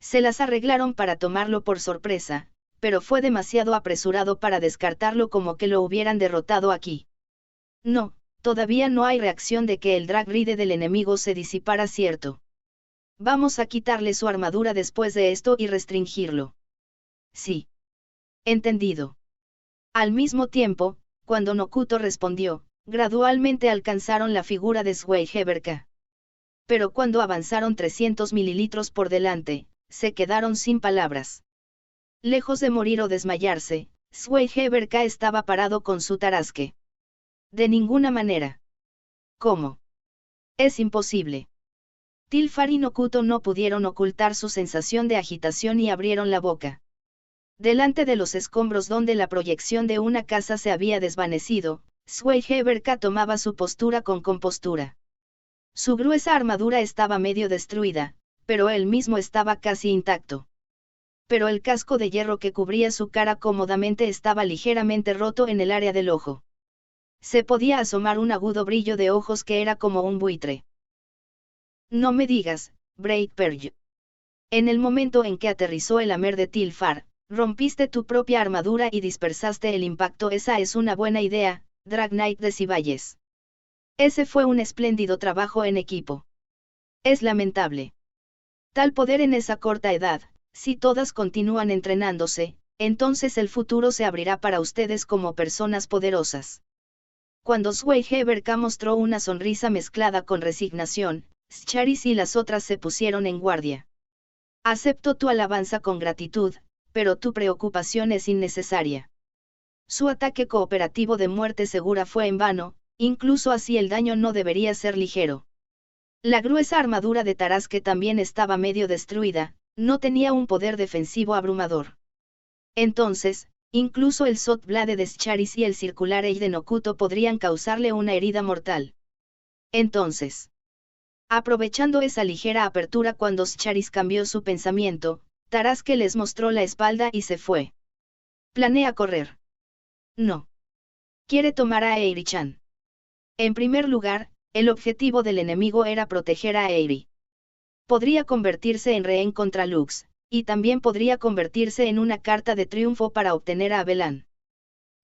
Se las arreglaron para tomarlo por sorpresa, pero fue demasiado apresurado para descartarlo como que lo hubieran derrotado aquí. No, todavía no hay reacción de que el Drag Ride del enemigo se disipara, ¿cierto? Vamos a quitarle su armadura después de esto y restringirlo. Sí. Entendido. Al mismo tiempo, cuando Nokuto respondió, gradualmente alcanzaron la figura de Zweigeberka. Pero cuando avanzaron 300 mililitros por delante, se quedaron sin palabras. Lejos de morir o desmayarse, Zweigeberka estaba parado con su tarasque. De ninguna manera. ¿Cómo? Es imposible. Tilfar y Nokuto no pudieron ocultar su sensación de agitación y abrieron la boca. Delante de los escombros donde la proyección de una casa se había desvanecido, Zweigeberka tomaba su postura con compostura. Su gruesa armadura estaba medio destruida, pero él mismo estaba casi intacto. Pero el casco de hierro que cubría su cara cómodamente estaba ligeramente roto en el área del ojo. Se podía asomar un agudo brillo de ojos que era como un buitre. No me digas, Breakperj. En el momento en que aterrizó el Amer de Tilfar, rompiste tu propia armadura y dispersaste el impacto. Esa es una buena idea, Drag Knight de Ciballes. Ese fue un espléndido trabajo en equipo. Es lamentable. Tal poder en esa corta edad, si todas continúan entrenándose, entonces el futuro se abrirá para ustedes como personas poderosas. Cuando Zweigeberka mostró una sonrisa mezclada con resignación, Scharis y las otras se pusieron en guardia. Acepto tu alabanza con gratitud, pero tu preocupación es innecesaria. Su ataque cooperativo de muerte segura fue en vano, incluso así el daño no debería ser ligero. La gruesa armadura de Tarasque también estaba medio destruida, no tenía un poder defensivo abrumador. Entonces, incluso el Sot Blade de Scharis y el Circular Edge de Nokuto podrían causarle una herida mortal. Entonces, aprovechando esa ligera apertura cuando Scharis cambió su pensamiento, Tarasque les mostró la espalda y se fue. ¿Planea correr? No. Quiere tomar a Eiri-chan. En primer lugar, el objetivo del enemigo era proteger a Eiri. Podría convertirse en rehén contra Lux, y también podría convertirse en una carta de triunfo para obtener a Abelan.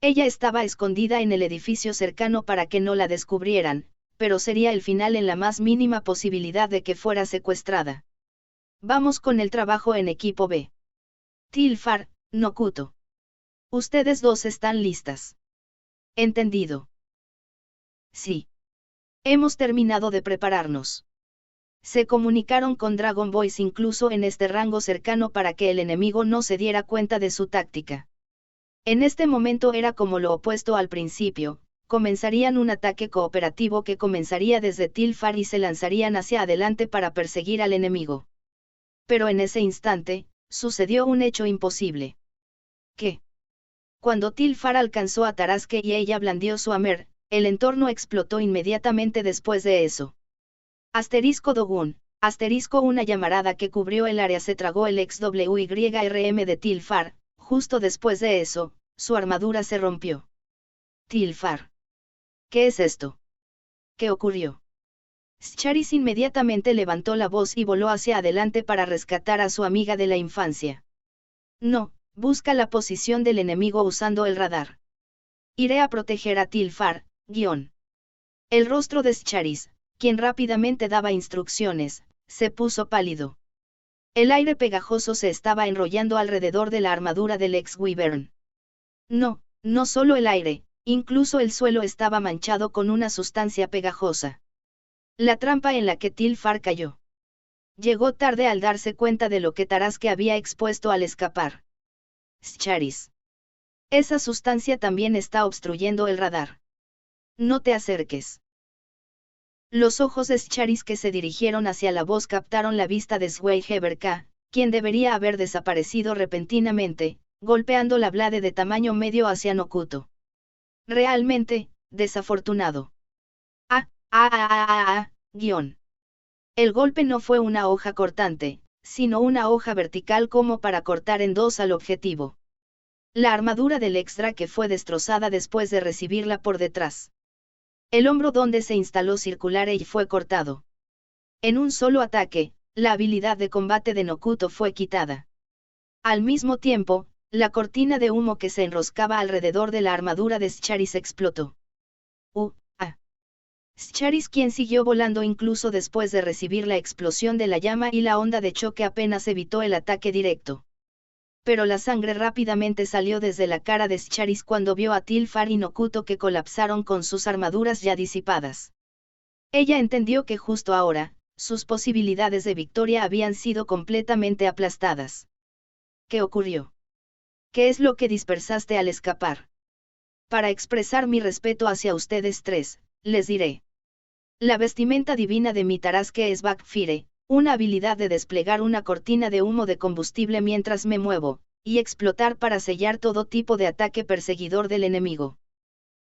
Ella estaba escondida en el edificio cercano para que no la descubrieran, pero sería el final en la más mínima posibilidad de que fuera secuestrada. Vamos con el trabajo en equipo B. Tilfar, Nokuto. Ustedes dos están listas. ¿Entendido? Sí. Hemos terminado de prepararnos. Se comunicaron con Dragon Voice incluso en este rango cercano para que el enemigo no se diera cuenta de su táctica. En este momento era como lo opuesto al principio, comenzarían un ataque cooperativo que comenzaría desde Tilfar y se lanzarían hacia adelante para perseguir al enemigo. Pero en ese instante, sucedió un hecho imposible. ¿Qué? Cuando Tilfar alcanzó a Tarasque y ella blandió su hammer, el entorno explotó inmediatamente después de eso. Dogun, una llamarada que cubrió el área se tragó el XWYRM de Tilfar, justo después de eso, su armadura se rompió. Tilfar. ¿Qué es esto? ¿Qué ocurrió? Scharis inmediatamente levantó la voz y voló hacia adelante para rescatar a su amiga de la infancia. No, busca la posición del enemigo usando el radar. Iré a proteger a Tilfar, guión. El rostro de Scharis, quien rápidamente daba instrucciones, se puso pálido. El aire pegajoso se estaba enrollando alrededor de la armadura del ex-Wyvern. No, no solo el aire, incluso el suelo estaba manchado con una sustancia pegajosa. La trampa en la que Tilfar cayó. Llegó tarde al darse cuenta de lo que Tarasque había expuesto al escapar. Scharis. Esa sustancia también está obstruyendo el radar. No te acerques. Los ojos de Scharis que se dirigieron hacia la voz captaron la vista de Zweiheberka, quien debería haber desaparecido repentinamente, golpeando la blade de tamaño medio hacia Nokuto. Realmente, desafortunado. Guión. El golpe no fue una hoja cortante, sino una hoja vertical como para cortar en dos al objetivo. La armadura del ex-Drake fue destrozada después de recibirla por detrás. El hombro donde se instaló Circular Edge fue cortado. En un solo ataque, la habilidad de combate de Nokuto fue quitada. Al mismo tiempo, la cortina de humo que se enroscaba alrededor de la armadura de Scharis explotó. Scharis, quien siguió volando incluso después de recibir la explosión de la llama y la onda de choque, apenas evitó el ataque directo. Pero la sangre rápidamente salió desde la cara de Scharis cuando vio a Tilfar y Nokuto que colapsaron con sus armaduras ya disipadas. Ella entendió que justo ahora, sus posibilidades de victoria habían sido completamente aplastadas. ¿Qué ocurrió? ¿Qué es lo que dispersaste al escapar? Para expresar mi respeto hacia ustedes tres, les diré. La vestimenta divina de mi Tarasque es Backfire, una habilidad de desplegar una cortina de humo de combustible mientras me muevo, y explotar para sellar todo tipo de ataque perseguidor del enemigo.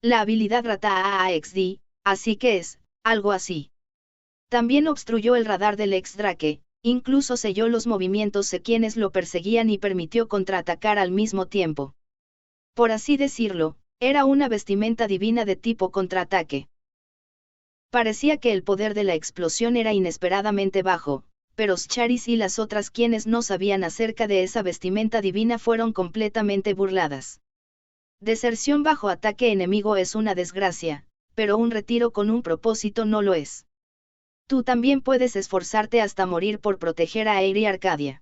La habilidad Rata AAXD, así que es, algo así. También obstruyó el radar del ex-Drake, incluso selló los movimientos de quienes lo perseguían y permitió contraatacar al mismo tiempo. Por así decirlo, era una vestimenta divina de tipo contraataque. Parecía que el poder de la explosión era inesperadamente bajo, pero Scharis y las otras quienes no sabían acerca de esa vestimenta divina fueron completamente burladas. Deserción bajo ataque enemigo es una desgracia, pero un retiro con un propósito no lo es. Tú también puedes esforzarte hasta morir por proteger a Air y Arcadia.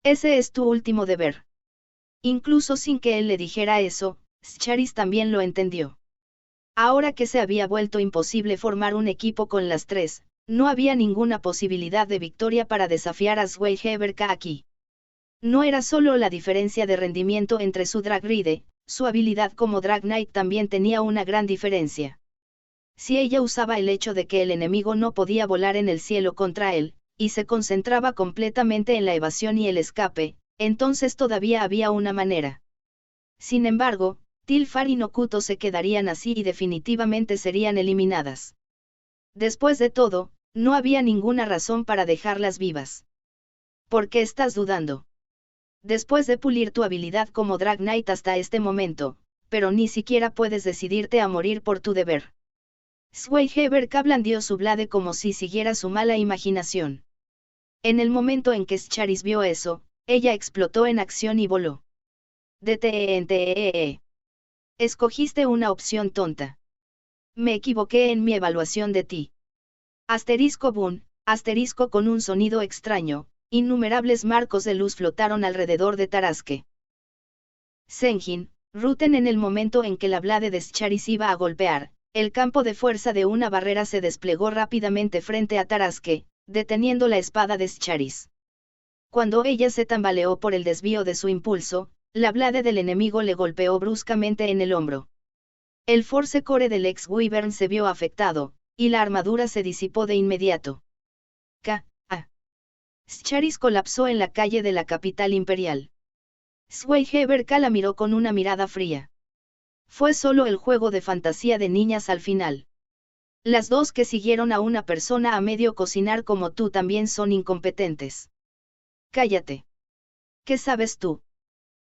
Ese es tu último deber. Incluso sin que él le dijera eso, Scharis también lo entendió. Ahora que se había vuelto imposible formar un equipo con las tres, no había ninguna posibilidad de victoria para desafiar a Zweiheberka aquí. No era solo la diferencia de rendimiento entre su Drag Ride, su habilidad como Drag Knight también tenía una gran diferencia. Si ella usaba el hecho de que el enemigo no podía volar en el cielo contra él, y se concentraba completamente en la evasión y el escape, entonces todavía había una manera. Sin embargo, Tilfar y Nokuto se quedarían así y definitivamente serían eliminadas. Después de todo, no había ninguna razón para dejarlas vivas. ¿Por qué estás dudando? Después de pulir tu habilidad como Drag Knight hasta este momento, pero ni siquiera puedes decidirte a morir por tu deber. Zweiheberka blandió su blade como si siguiera su mala imaginación. En el momento en que Scharis vio eso, ella explotó en acción y voló. DTENTEE. Escogiste una opción tonta. Me equivoqué en mi evaluación de ti. Asterisco boom, asterisco con un sonido extraño, innumerables marcos de luz flotaron alrededor de Tarasque. Senjin, Ruten en el momento en que la blade de Scharis iba a golpear, el campo de fuerza de una barrera se desplegó rápidamente frente a Tarasque, deteniendo la espada de Scharis. Cuando ella se tambaleó por el desvío de su impulso, la blade del enemigo le golpeó bruscamente en el hombro. El force core del ex Wyvern se vio afectado, y la armadura se disipó de inmediato. Scharis colapsó en la calle de la capital imperial. Zweigeberka la miró con una mirada fría. Fue solo el juego de fantasía de niñas al final. Las dos que siguieron a una persona a medio cocinar como tú también son incompetentes. Cállate. ¿Qué sabes tú?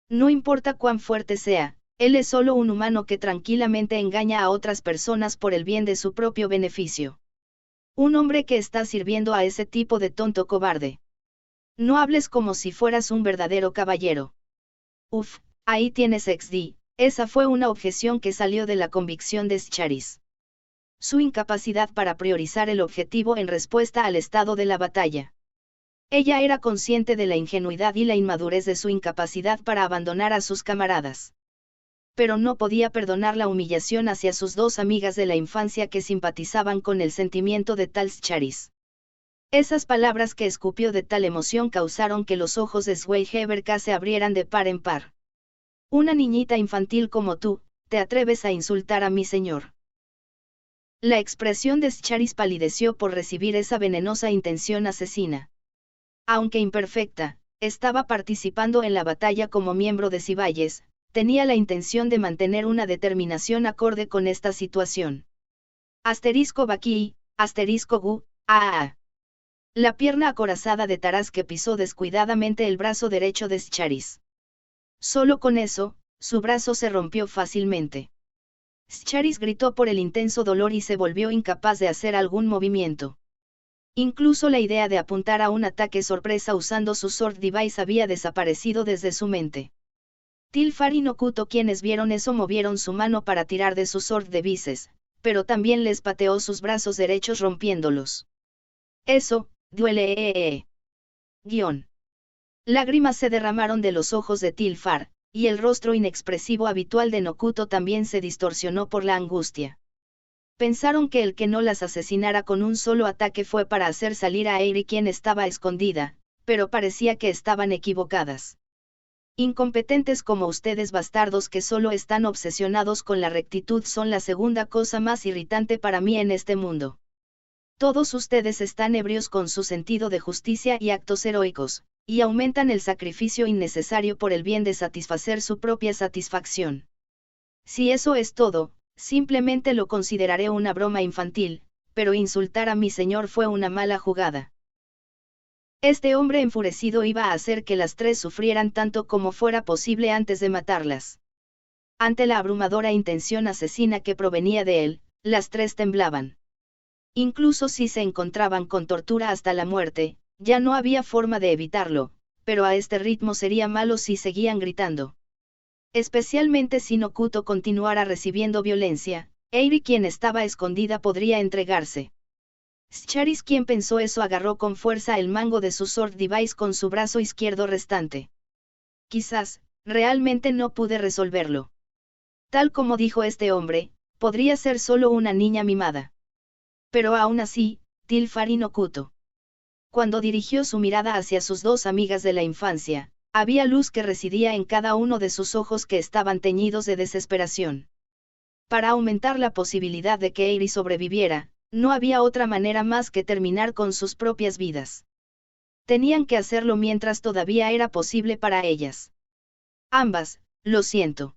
No importa cuán fuerte sea, él es solo un humano que tranquilamente engaña a otras personas por el bien de su propio beneficio. Un hombre que está sirviendo a ese tipo de tonto cobarde. No hables como si fueras un verdadero caballero. Uf, ahí tienes XD, esa fue una objeción que salió de la convicción de Scharis. Su incapacidad para priorizar el objetivo en respuesta al estado de la batalla. Ella era consciente de la ingenuidad y la inmadurez de su incapacidad para abandonar a sus camaradas. Pero no podía perdonar la humillación hacia sus dos amigas de la infancia que simpatizaban con el sentimiento de tal Scharis. Esas palabras que escupió de tal emoción causaron que los ojos de Zweigeberka se abrieran de par en par. Una niñita infantil como tú, ¿te atreves a insultar a mi señor? La expresión de Scharis palideció por recibir esa venenosa intención asesina. Aunque imperfecta, estaba participando en la batalla como miembro de Ciballes, tenía la intención de mantener una determinación acorde con esta situación. Asterisco Baki, asterisco Gu, La pierna acorazada de Tarasque pisó descuidadamente el brazo derecho de Scharis. Solo con eso, su brazo se rompió fácilmente. Scharis gritó por el intenso dolor y se volvió incapaz de hacer algún movimiento. Incluso la idea de apuntar a un ataque sorpresa usando su Sword Device había desaparecido desde su mente. Tilfar y Nokuto, quienes vieron eso, movieron su mano para tirar de sus Sword Devices, pero también les pateó sus brazos derechos rompiéndolos. Eso, duele. Lágrimas se derramaron de los ojos de Tilfar, y el rostro inexpresivo habitual de Nokuto también se distorsionó por la angustia. Pensaron que el que no las asesinara con un solo ataque fue para hacer salir a Eiri, quien estaba escondida, pero parecía que estaban equivocadas. Incompetentes como ustedes, bastardos que solo están obsesionados con la rectitud, son la segunda cosa más irritante para mí en este mundo. Todos ustedes están ebrios con su sentido de justicia y actos heroicos, y aumentan el sacrificio innecesario por el bien de satisfacer su propia satisfacción. Si eso es todo, simplemente lo consideraré una broma infantil, pero insultar a mi señor fue una mala jugada. Este hombre enfurecido iba a hacer que las tres sufrieran tanto como fuera posible antes de matarlas. Ante la abrumadora intención asesina que provenía de él, las tres temblaban. Incluso si se encontraban con tortura hasta la muerte, ya no había forma de evitarlo, pero a este ritmo sería malo si seguían gritando. Especialmente si Nokuto continuara recibiendo violencia, Eiri, quien estaba escondida, podría entregarse. Scharis, quien pensó eso, agarró con fuerza el mango de su Sword Device con su brazo izquierdo restante. Quizás, realmente no pude resolverlo. Tal como dijo este hombre, podría ser solo una niña mimada. Pero aún así, Tilfar y Nokuto. Cuando dirigió su mirada hacia sus dos amigas de la infancia, había luz que residía en cada uno de sus ojos que estaban teñidos de desesperación. Para aumentar la posibilidad de que Eiri sobreviviera, no había otra manera más que terminar con sus propias vidas. Tenían que hacerlo mientras todavía era posible para ellas. Ambas, lo siento.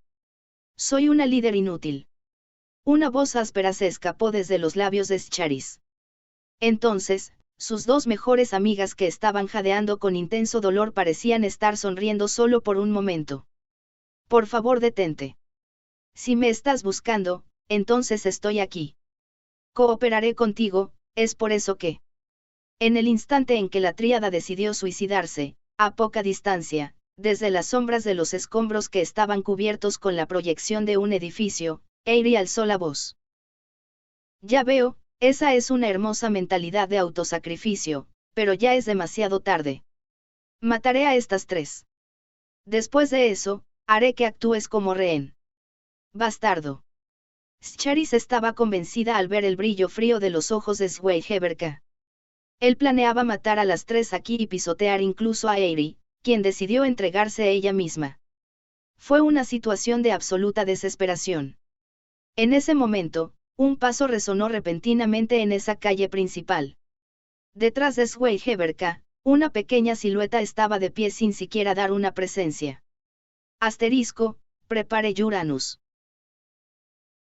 Soy una líder inútil. Una voz áspera se escapó desde los labios de Scharis. Entonces, sus dos mejores amigas, que estaban jadeando con intenso dolor, parecían estar sonriendo solo por un momento. Por favor, detente. Si me estás buscando, entonces estoy aquí. Cooperaré contigo, es por eso que... En el instante en que la tríada decidió suicidarse, a poca distancia, desde las sombras de los escombros que estaban cubiertos con la proyección de un edificio, Eiri alzó la voz. Ya veo, esa es una hermosa mentalidad de autosacrificio, pero ya es demasiado tarde. Mataré a estas tres. Después de eso, haré que actúes como rehén. Bastardo. Scharis estaba convencida al ver el brillo frío de los ojos de Zweigeberka. Él planeaba matar a las tres aquí y pisotear incluso a Eiri, quien decidió entregarse ella misma. Fue una situación de absoluta desesperación. En ese momento, un paso resonó repentinamente en esa calle principal. Detrás de Schweigeberka, una pequeña silueta estaba de pie sin siquiera dar una presencia. Asterisco, prepare Uranus.